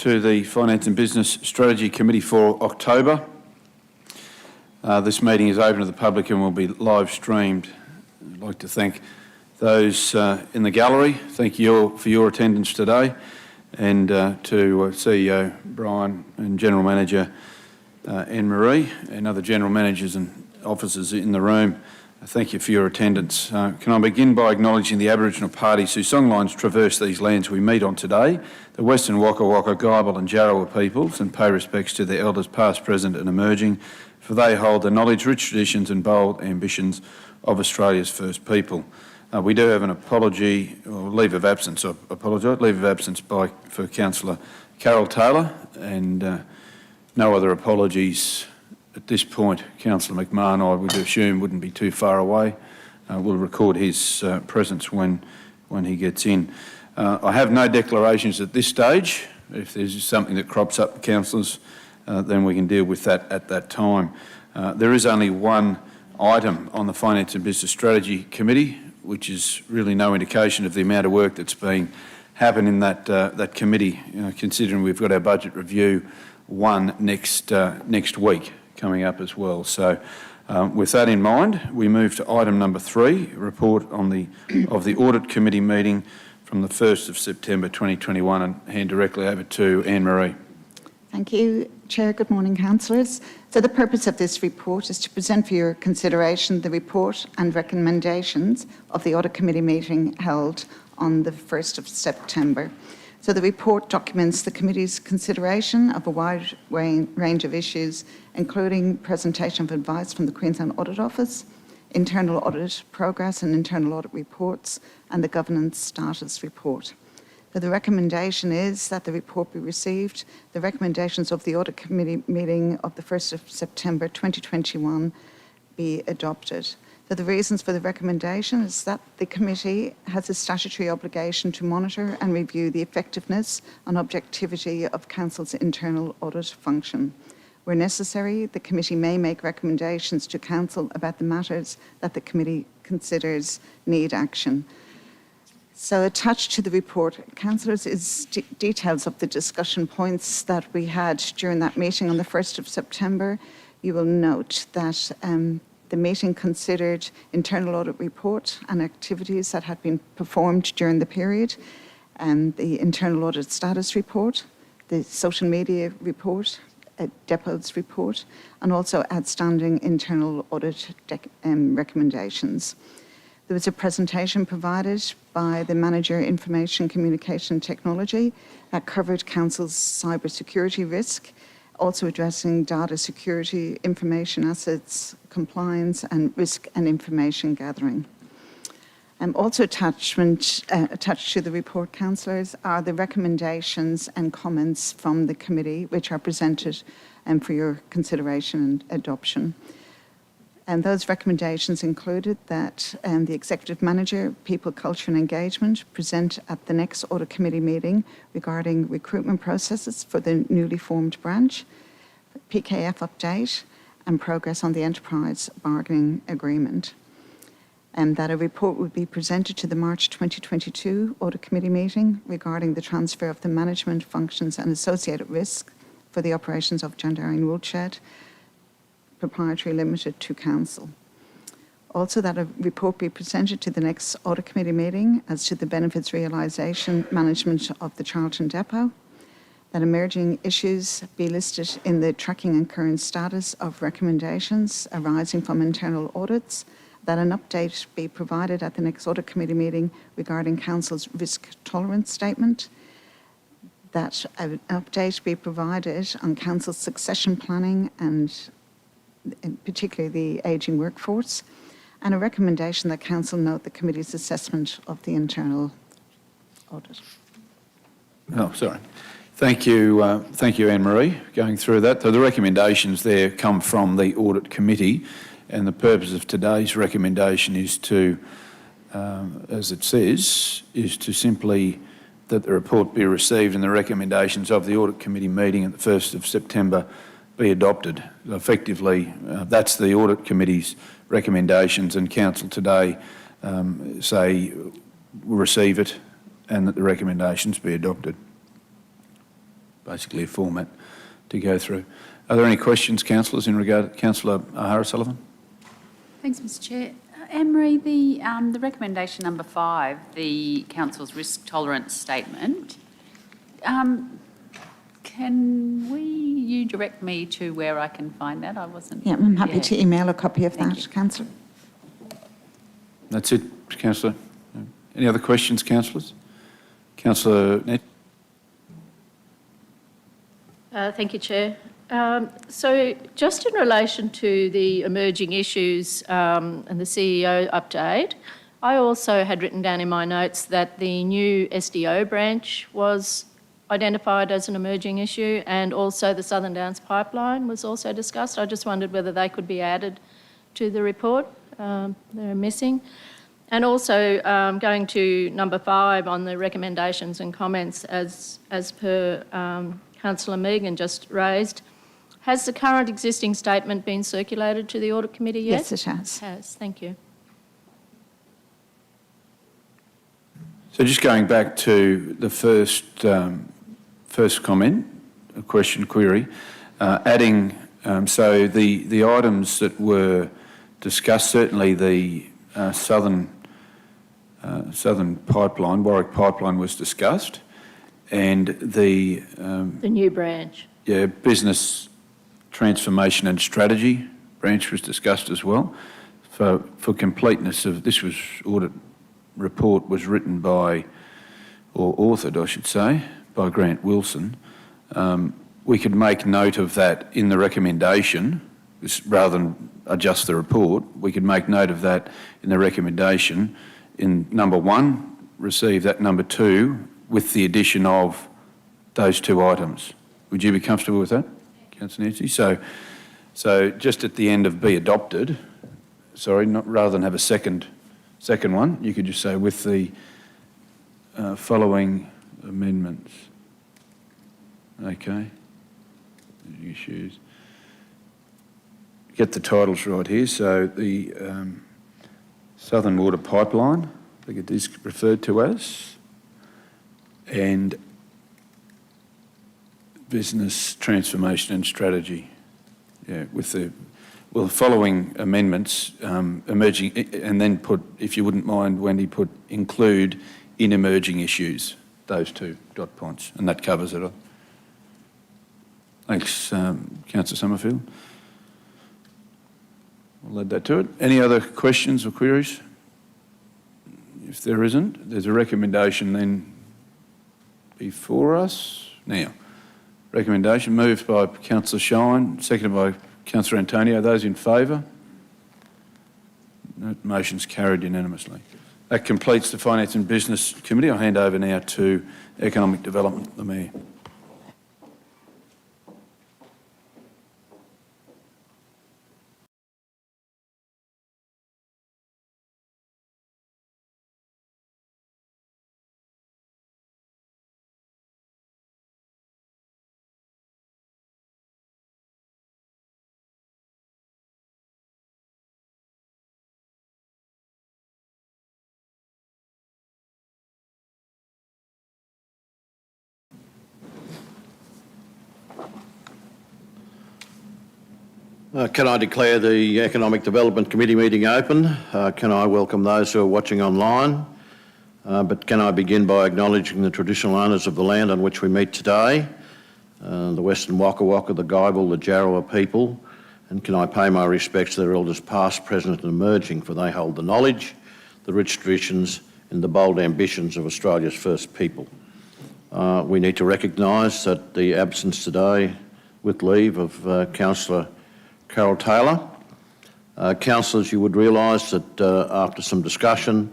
to the Finance and Business Strategy Committee for October. This meeting is open to the public and will be live streamed. I'd like to thank those in the gallery. Thank you for your attendance today, and to CEO Brian and General Manager Anne-Marie and other General Managers and officers in the room. Thank you for your attendance. Can I begin by acknowledging the Aboriginal parties whose songlines traverse these lands we meet on today, the Western Waka Waka, Gibel and Jarrawa peoples, and pay respects to their elders past, present and emerging, for they hold the knowledge, rich traditions and bold ambitions of Australia's First People. We do have an apology, or leave of absence, for Councillor Carol Taylor, and no other apologies at this point. Councillor McMahon, I would assume, wouldn't be too far away. We'll record his presence when he gets in. I have no declarations at this stage. If there's something that crops up, councillors, then we can deal with that at that time. There is only one item on the Finance and Business Strategy Committee, which is really no indication of the amount of work that's being happened in that committee, considering we've got our budget review next week coming up as well. So with that in mind, we move to item number 3, report of the Audit Committee meeting from the 1st of September 2021, and hand directly over to Anne-Marie. Thank you, Chair. Good morning, councillors. So the purpose of this report is to present for your consideration the report and recommendations of the Audit Committee meeting held on the 1st of September. So the report documents the committee's consideration of a wide range of issues, including presentation of advice from the Queensland Audit Office, internal audit progress and internal audit reports, and the governance status report. So the recommendation is that the report be received. The recommendations of the Audit Committee meeting of the 1st of September 2021 be adopted. So the reasons for the recommendation is that the committee has a statutory obligation to monitor and review the effectiveness and objectivity of Council's internal audit function. Where necessary, the committee may make recommendations to Council about the matters that the committee considers need action. So attached to the report, councillors, is details of the discussion points that we had during that meeting on the 1st of September. You will note that the meeting considered internal audit report and activities that had been performed during the period, and the internal audit status report, the social media report, depots report, and also outstanding internal audit recommendations. There was a presentation provided by the Manager Information Communication Technology that covered Council's cybersecurity risk, also addressing data security, information assets, compliance and risk and information gathering. Also attached to the report, councillors, are the recommendations and comments from the committee, which are presented for your consideration and adoption. And those recommendations included that the Executive Manager, People, Culture and Engagement present at the next Audit Committee meeting regarding recruitment processes for the newly formed branch, PKF update and progress on the Enterprise Bargaining Agreement. And that a report would be presented to the March 2022 Audit Committee meeting regarding the transfer of the management functions and associated risk for the operations of John Darien Woolshed Proprietary Limited to Council. Also that a report be presented to the next Audit Committee meeting as to the benefits realisation management of the Charlton Depot, that emerging issues be listed in the tracking and current status of recommendations arising from internal audits, that an update be provided at the next Audit Committee meeting regarding Council's risk tolerance statement, that an update be provided on Council's succession planning and particularly the ageing workforce, and a recommendation that Council note the Committee's assessment of the internal audit. Oh, sorry. Thank you, Anne-Marie, going through that. So the recommendations there come from the Audit Committee, and the purpose of today's recommendation is to, as it says, is to simply that the report be received and the recommendations of the Audit Committee meeting at the 1st of September be adopted. Effectively, that's the Audit Committee's recommendations, and Council today say we'll receive it and that the recommendations be adopted. basically a format to go through. Are there any questions, councillors, in regard? Councillor O'Hara-Sullivan? Thanks, Mr Chair. Anne-Marie, the recommendation number 5, the council's risk tolerance statement, can you direct me to where I can find that? I wasn't... Yeah, I'm happy to email a copy of that, Councillor. That's it, Councillor. Any other questions, councillors? Councillor Nett? Thank you, Chair. So just in relation to the emerging issues and the CEO update, I also had written down in my notes that the new SDO branch was identified as an emerging issue, and also the Southern Downs pipeline was also discussed. I just wondered whether they could be added to the report. They're missing. And also going to number 5 on the recommendations and comments as per Councillor Megan just raised. Has the current existing statement been circulated to the Audit Committee yet? Yes, it has. It has, thank you. So just going back to the first comment, a question, query, adding, so the items that were discussed, certainly the Southern Pipeline, Warwick Pipeline was discussed, and the new branch. Yeah, Business Transformation and Strategy branch was discussed as well. For completeness of this was audit report was written by, or authored, I should say, by Grant Wilson. We could make note of that in the recommendation, rather than adjust the report. We could make note of that in the recommendation. In number 1, receive that. Number 2, with the addition of those 2 items. Would you be comfortable with that, Councillor Nancy? So just at the end of be adopted, sorry, rather than have a second one, you could just say with the following amendments. Okay. Issues. Get the titles right here. So the Southern Water Pipeline, I think it is referred to as, and Business Transformation and Strategy. Yeah, with the following amendments emerging, and then put, if you wouldn't mind, Wendy, put include in emerging issues, those 2 dot points, and that covers it. Thanks, Councillor Summerfield. We'll add that to it. Any other questions or queries? If there isn't, there's a recommendation then before us. Now, recommendation moved by Councillor Shine, seconded by Councillor Antonio. Those in favour? No, motion's carried unanimously. That completes the Finance and Business Committee. I'll hand over now to Economic Development, the Mayor. Can I declare the Economic Development Committee meeting open? Can I welcome those who are watching online? But can I begin by acknowledging the traditional owners of the land on which we meet today, the Western Waka Waka, the Guybil, the Jarrawa people, and can I pay my respects to their elders past, present and emerging, for they hold the knowledge, the rich traditions and the bold ambitions of Australia's first people. We need to recognise that the absence today, with leave, of Councillor Carol Taylor. Councillors, you would realise that after some discussion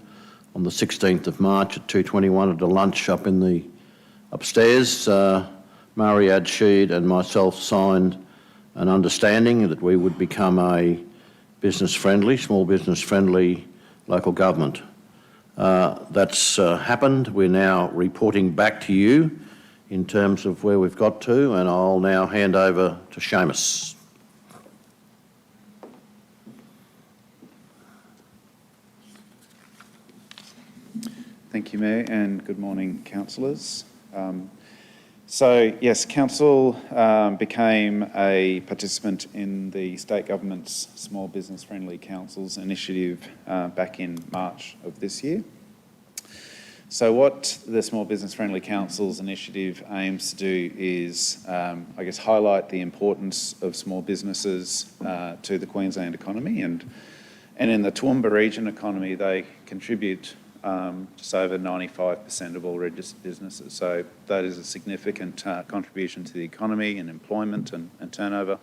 on the 16th of March at 2:21 at a lunch up in the upstairs, Mariad Sheed and myself signed an understanding that we would become a business-friendly, small business-friendly local government. That's happened. We're now reporting back to you in terms of where we've got to, and I'll now hand over to Seamus. Thank you, Mayor, and good morning, councillors. So yes, Council became a participant in the State Government's Small Business Friendly Councils initiative back in March of this year. So what the Small Business Friendly Councils initiative aims to do is, I guess, highlight the importance of small businesses to the Queensland economy, and in the Toowoomba region economy, they contribute just over 95% of all registered businesses. So that is a significant contribution to the economy and employment and turnover.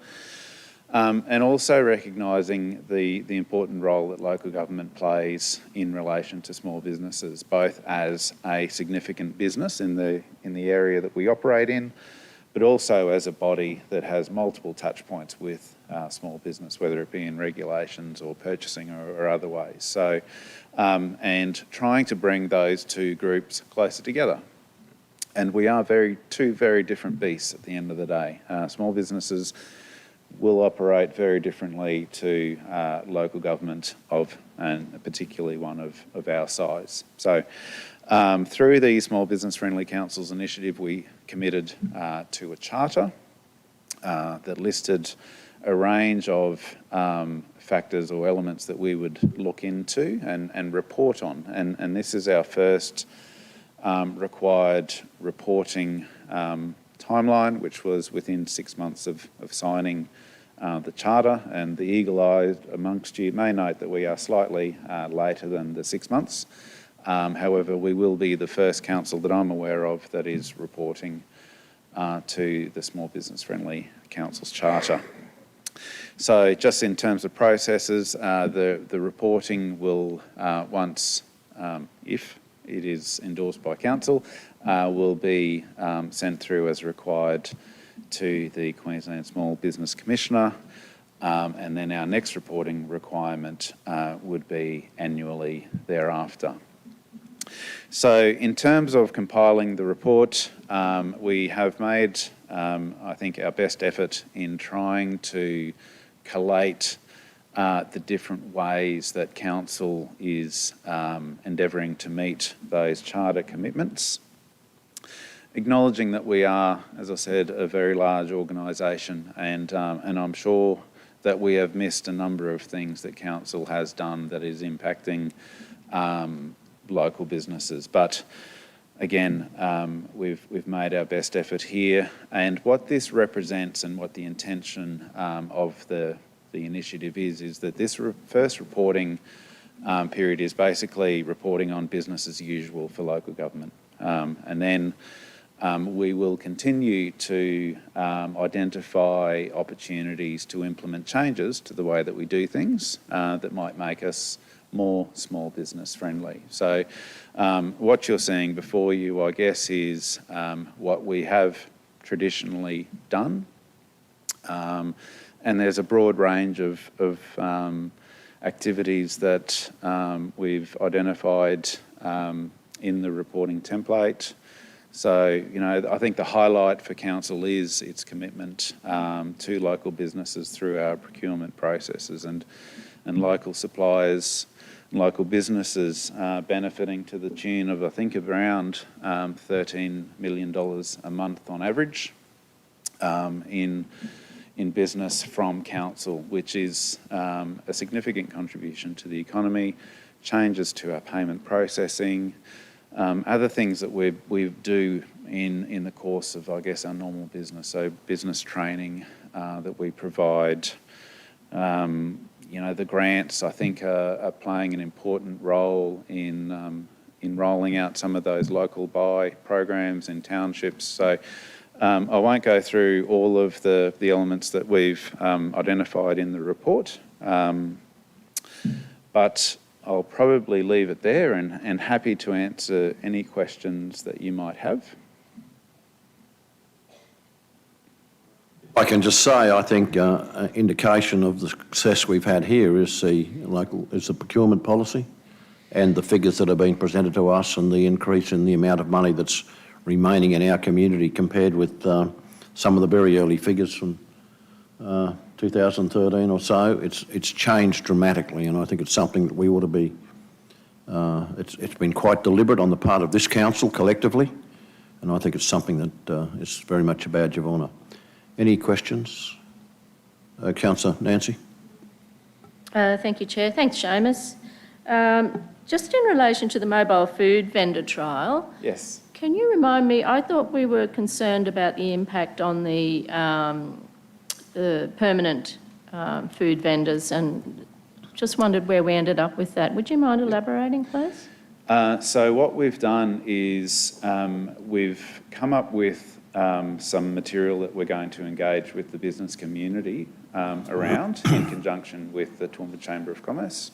And also recognising the important role that local government plays in relation to small businesses, both as a significant business in the area that we operate in, but also as a body that has multiple touch points with small business, whether it be in regulations or purchasing or other ways. So, and trying to bring those two groups closer together. And we are two very different beasts at the end of the day. Small businesses will operate very differently to local government and particularly one of our size. So through the Small Business Friendly Councils initiative, we committed to a charter that listed a range of factors or elements that we would look into and report on. And this is our first required reporting timeline, which was within 6 months of signing the charter. And the eagle-eyed amongst you may note that we are slightly later than the 6 months. However, we will be the first council that I'm aware of that is reporting to the Small Business Friendly Councils Charter. So just in terms of processes, the reporting will, once, if it is endorsed by council, will be sent through as required to the Queensland Small Business Commissioner, and then our next reporting requirement would be annually thereafter. So in terms of compiling the report, we have made, I think, our best effort in trying to collate the different ways that council is endeavouring to meet those charter commitments. Acknowledging that we are, as I said, a very large organisation, and I'm sure that we have missed a number of things that council has done that is impacting local businesses. But again, we've made our best effort here, and what this represents and what the intention of the initiative is that this first reporting period is basically reporting on business as usual for local government, and then we will continue to identify opportunities to implement changes to the way that we do things that might make us more small business friendly. So what you're seeing before you, I guess, is what we have traditionally done. And there's a broad range of activities that we've identified in the reporting template. So, you know, I think the highlight for council is its commitment to local businesses through our procurement processes, and local suppliers, local businesses benefiting to the tune of, I think, of around $13 million a month on average in business from council, which is a significant contribution to the economy, changes to our payment processing, other things that we do in the course of, I guess, our normal business. So business training that we provide. You know, the grants, I think, are playing an important role in rolling out some of those local buy programs in townships. So I won't go through all of the elements that we've identified in the report, but I'll probably leave it there, and happy to answer any questions that you might have. I can just say, I think an indication of the success we've had here is the procurement policy and the figures that have been presented to us, and the increase in the amount of money that's remaining in our community compared with some of the very early figures from 2013 or so. It's changed dramatically, and I think it's something that we ought to be, it's been quite deliberate on the part of this council collectively and I think it's something that is very much a badge of honour. Any questions? Councillor Nancy? Thank you, Chair. Thanks, Seamus. Just in relation to the mobile food vendor trial, Yes. can you remind me, I thought we were concerned about the impact on the permanent food vendors, and just wondered where we ended up with that. Would you mind elaborating, please? So what we've done is we've come up with some material that we're going to engage with the business community around in conjunction with the Toowoomba Chamber of Commerce.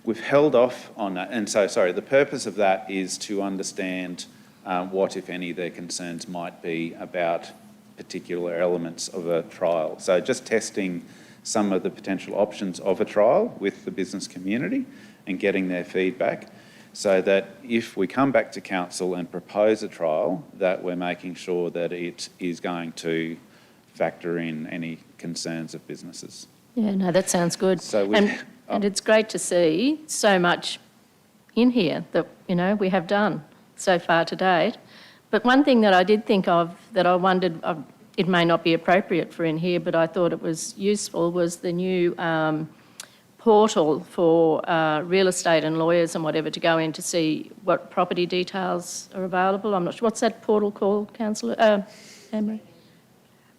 We've held off on that, and so, sorry, the purpose of that is to understand what, if any, their concerns might be about particular elements of a trial. So just testing some of the potential options of a trial with the business community and getting their feedback, so that if we come back to council and propose a trial, that we're making sure that it is going to factor in any concerns of businesses. Yeah, no, that sounds good. So and it's great to see so much in here that, you know, we have done so far to date. But one thing that I did think of that I wondered, it may not be appropriate for in here, but I thought it was useful, was the new portal for real estate and lawyers and whatever to go in to see what property details are available. I'm not sure. What's that portal called, Councillor Emery?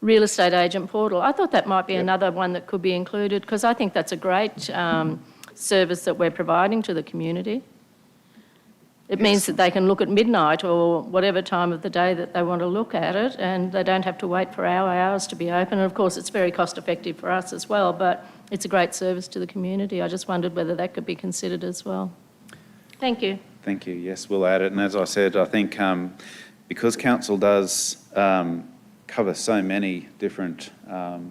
Real estate agent portal. I thought that might be another one that could be included, because I think that's a great service that we're providing to the community. It means that they can look at midnight or whatever time of the day that they want to look at it, and they don't have to wait for hours to be open. And of course, it's very cost effective for us as well, but it's a great service to the community. I just wondered whether that could be considered as well. Thank you. Thank you. Yes, we'll add it. And as I said, I think because council does cover so many different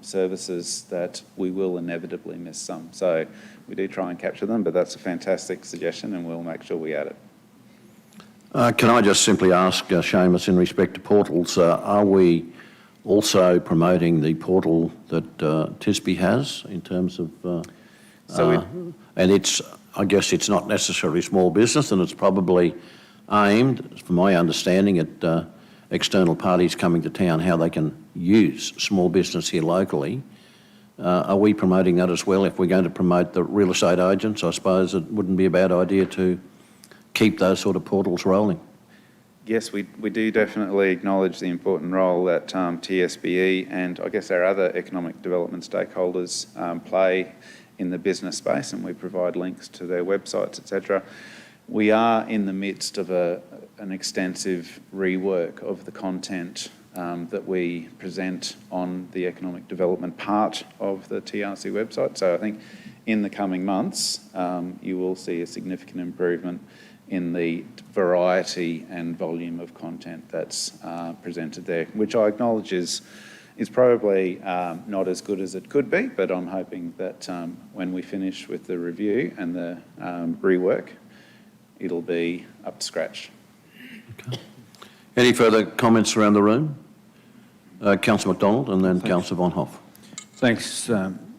services that we will inevitably miss some. So we do try and capture them, but that's a fantastic suggestion and we'll make sure we add it. Can I just simply ask, Seamus, in respect to portals, are we also promoting the portal that TISB has in terms of... and it's, I guess it's not necessarily small business, and it's probably aimed, from my understanding, at external parties coming to town, how they can use small business here locally. Are we promoting that as well? If we're going to promote the real estate agents, I suppose it wouldn't be a bad idea to keep those sort of portals rolling. Yes, we do definitely acknowledge the important role that TSBE and I guess our other economic development stakeholders play in the business space, and we provide links to their websites, etc. We are in the midst of an extensive rework of the content that we present on the economic development part of the TRC website. So I think in the coming months, you will see a significant improvement in the variety and volume of content that's presented there, which I acknowledge is probably not as good as it could be, but I'm hoping that when we finish with the review and the rework, it'll be up to scratch. Okay. Any further comments around the room? Councillor McDonald and then Councillor Von Hoff. Thanks,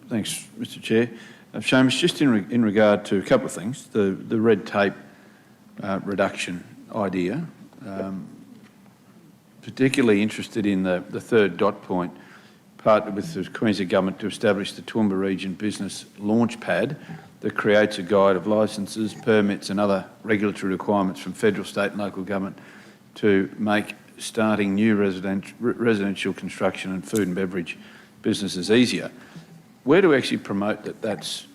thanks, Mr Chair. Seamus, just in regard to a couple of things, the red tape reduction idea, particularly interested in the third dot point, partnered with the Queensland Government to establish the Toowoomba Region Business Launchpad that creates a guide of licences, permits and other regulatory requirements from federal, state and local government to make starting new residential construction and food and beverage businesses easier. Where do we actually promote that's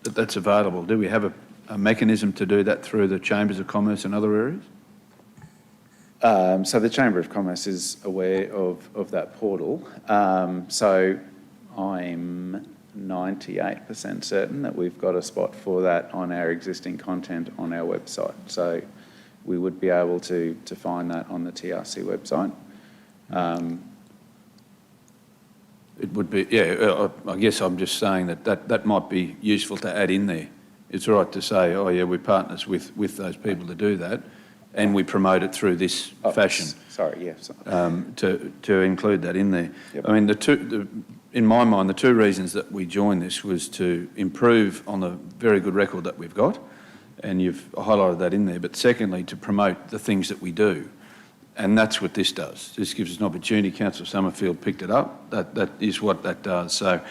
available? Do we have a mechanism to do that through the Chambers of Commerce and other areas? So the Chamber of Commerce is aware of that portal. So I'm 98% certain that we've got a spot for that on our existing content on our website. So we would be able to find that on the TRC website. It would be, yeah, I guess I'm just saying that might be useful to add in there. It's all right to say, oh yeah, we're partners with those people to do that, and we promote it through this fashion. Sorry, yeah. To include that in there. Yep. I mean, in my mind, the two reasons that we joined this was to improve on the very good record that we've got, and you've highlighted that in there, but secondly, to promote the things that we do. And that's what this does. This gives us an opportunity. Councillor Summerfield picked it up. That is what that does. So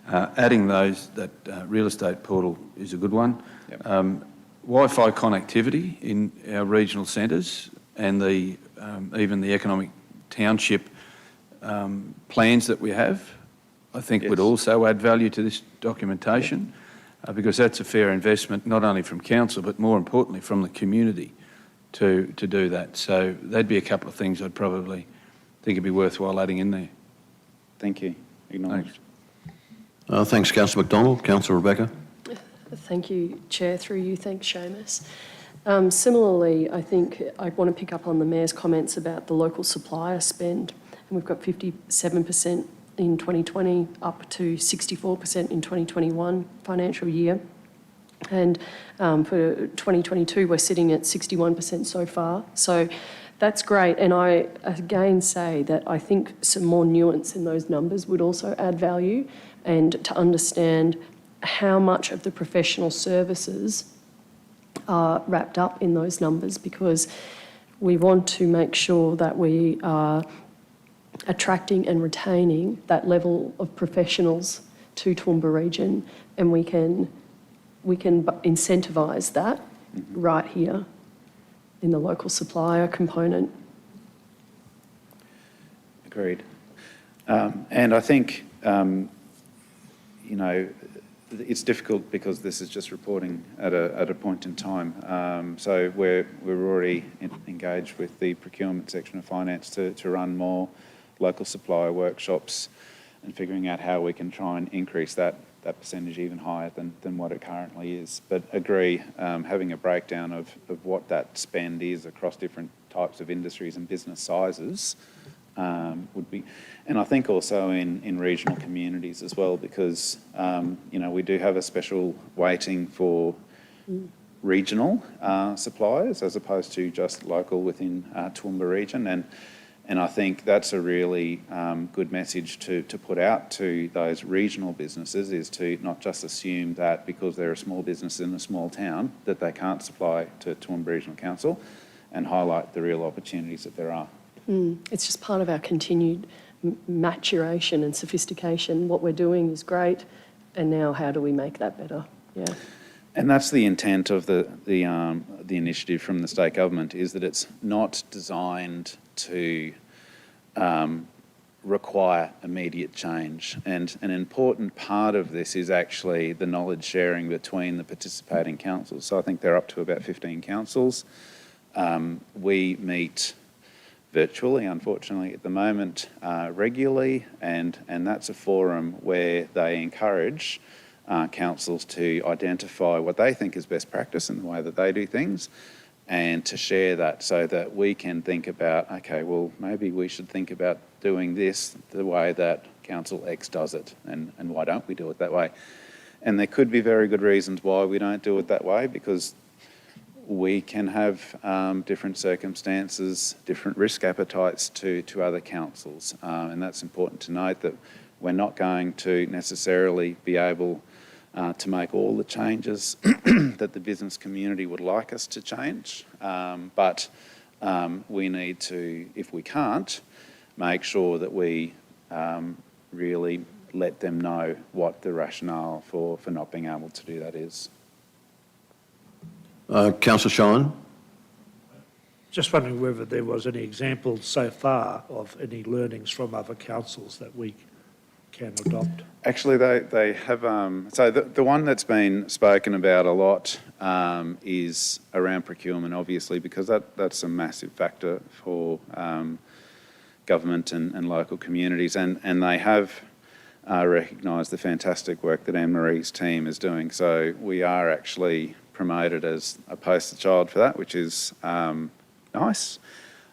adding that real estate portal is a good one. Yep. Wi-Fi connectivity in our regional centres and even the economic township plans that we have, I think would also add value to this documentation because that's a fair investment, not only from council, but more importantly from the community to do that. So that'd be a couple of things I'd probably think it'd be worthwhile adding in there. Thank you. Acknowledged. Thanks, Councillor McDonald. Councillor Rebecca. Thank you, Chair. Through you, thanks, Seamus. Similarly, I think I want to pick up on the Mayor's comments about the local supplier spend. And we've got 57% in 2020, up to 64% in 2021 financial year. And for 2022, we're sitting at 61% so far. So that's great. And I again say that I think some more nuance in those numbers would also add value, and to understand how much of the professional services are wrapped up in those numbers, because we want to make sure that we are attracting and retaining that level of professionals to Toowoomba region, and we can incentivise that right here in the local supplier component. Agreed. And I think, it's difficult because this is just reporting at a point in time. So we're already engaged with the procurement section of finance to run more local supplier workshops and figuring out how we can try and increase that percentage even higher than what it currently is. But agree, having a breakdown of what that spend is across different types of industries and business sizes would be, and I think also in regional communities as well, because we do have a special weighting for regional suppliers as opposed to just local within Toowoomba region, and I think that's a really good message to put out to those regional businesses, is to not just assume that because they're a small business in a small town that they can't supply to Toowoomba Regional Council, and highlight the real opportunities that there are. It's just part of our continued maturation and sophistication. What we're doing is great, and now how do we make that better? Yeah. And that's the intent of the initiative from the state government, is that it's not designed to require immediate change. And an important part of this is actually the knowledge sharing between the participating councils. So I think they're up to about 15 councils. We meet virtually, unfortunately, at the moment, regularly, and that's a forum where they encourage councils to identify what they think is best practice in the way that they do things, and to share that so that we can think about, okay, well, maybe we should think about doing this the way that Council X does it, and why don't we do it that way? And there could be very good reasons why we don't do it that way, because we can have different circumstances, different risk appetites to other councils. And that's important to note, that we're not going to necessarily be able to make all the changes that the business community would like us to change. But we need to, if we can't, make sure that we really let them know what the rationale for not being able to do that is. Councillor Shine. Just wondering whether there was any examples so far of any learnings from other councils that we can adopt. Actually, they have, so the one that's been spoken about a lot is around procurement, obviously, because that's a massive factor for government and local communities, and they have recognised the fantastic work that Anne-Marie's team is doing. So we are actually promoted as a poster child for that, which is nice.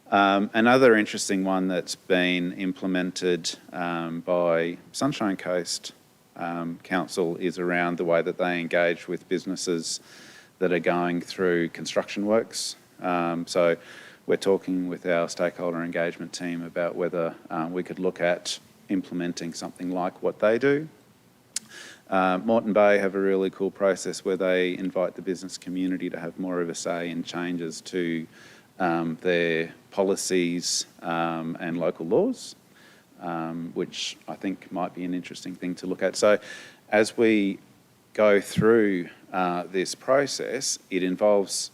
Another interesting one that's been implemented by Sunshine Coast Council is around the way that they engage with businesses that are going through construction works. So we're talking with our stakeholder engagement team about whether we could look at implementing something like what they do. Moreton Bay have a really cool process where they invite the business community to have more of a say in changes to their policies and local laws, which I think might be an interesting thing to look at. So as we go through this process, it involves,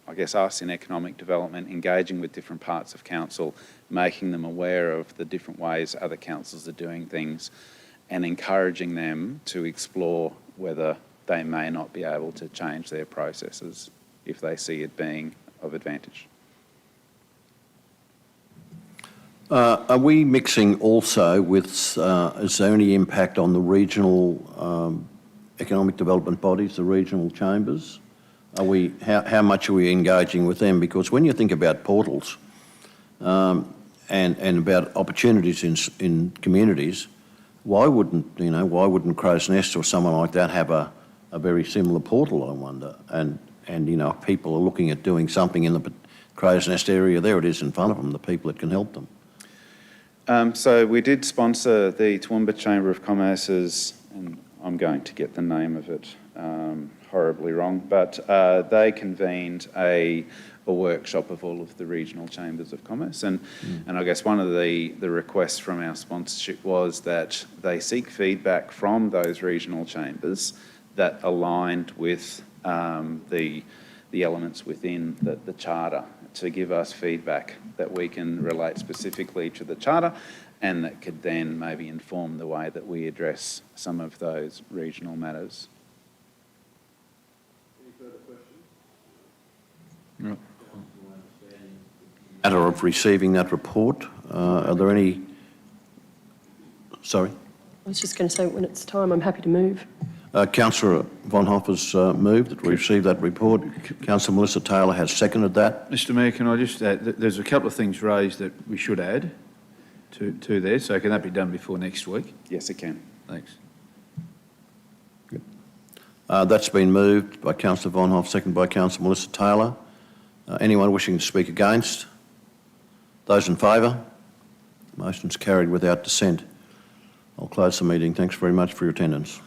I guess, us in economic development, engaging with different parts of council, making them aware of the different ways other councils are doing things, and encouraging them to explore whether they may not be able to change their processes if they see it being of advantage. Are we mixing also with, is there any impact on the regional economic development bodies, the regional chambers? How much are we engaging with them? Because when you think about portals and about opportunities in communities, why wouldn't Crow's Nest or someone like that have a very similar portal, I wonder? And if people are looking at doing something in the Crow's Nest area, there it is in front of them, the people that can help them. So we did sponsor the Toowoomba Chamber of Commerce's, and I'm going to get the name of it horribly wrong, but they convened a workshop of all of the regional chambers of commerce. And I guess one of the requests from our sponsorship was that they seek feedback from those regional chambers that aligned with the elements within the charter, to give us feedback that we can relate specifically to the charter and that could then maybe inform the way that we address some of those regional matters. Any further questions? No. Matter of receiving that report, are there any... Sorry? I was just going to say, when it's time, I'm happy to move. Councillor Von Hoff has moved that we receive that report. Councillor Melissa Taylor has seconded that. Mr Mayor, can I just add, there's a couple of things raised that we should add to there, so can that be done before next week? Yes, it can. Thanks. That's been moved by Councillor Von Hoff, seconded by Councillor Melissa Taylor. Anyone wishing to speak against? Those in favour? Motion's carried without dissent. I'll close the meeting. Thanks very much for your attendance.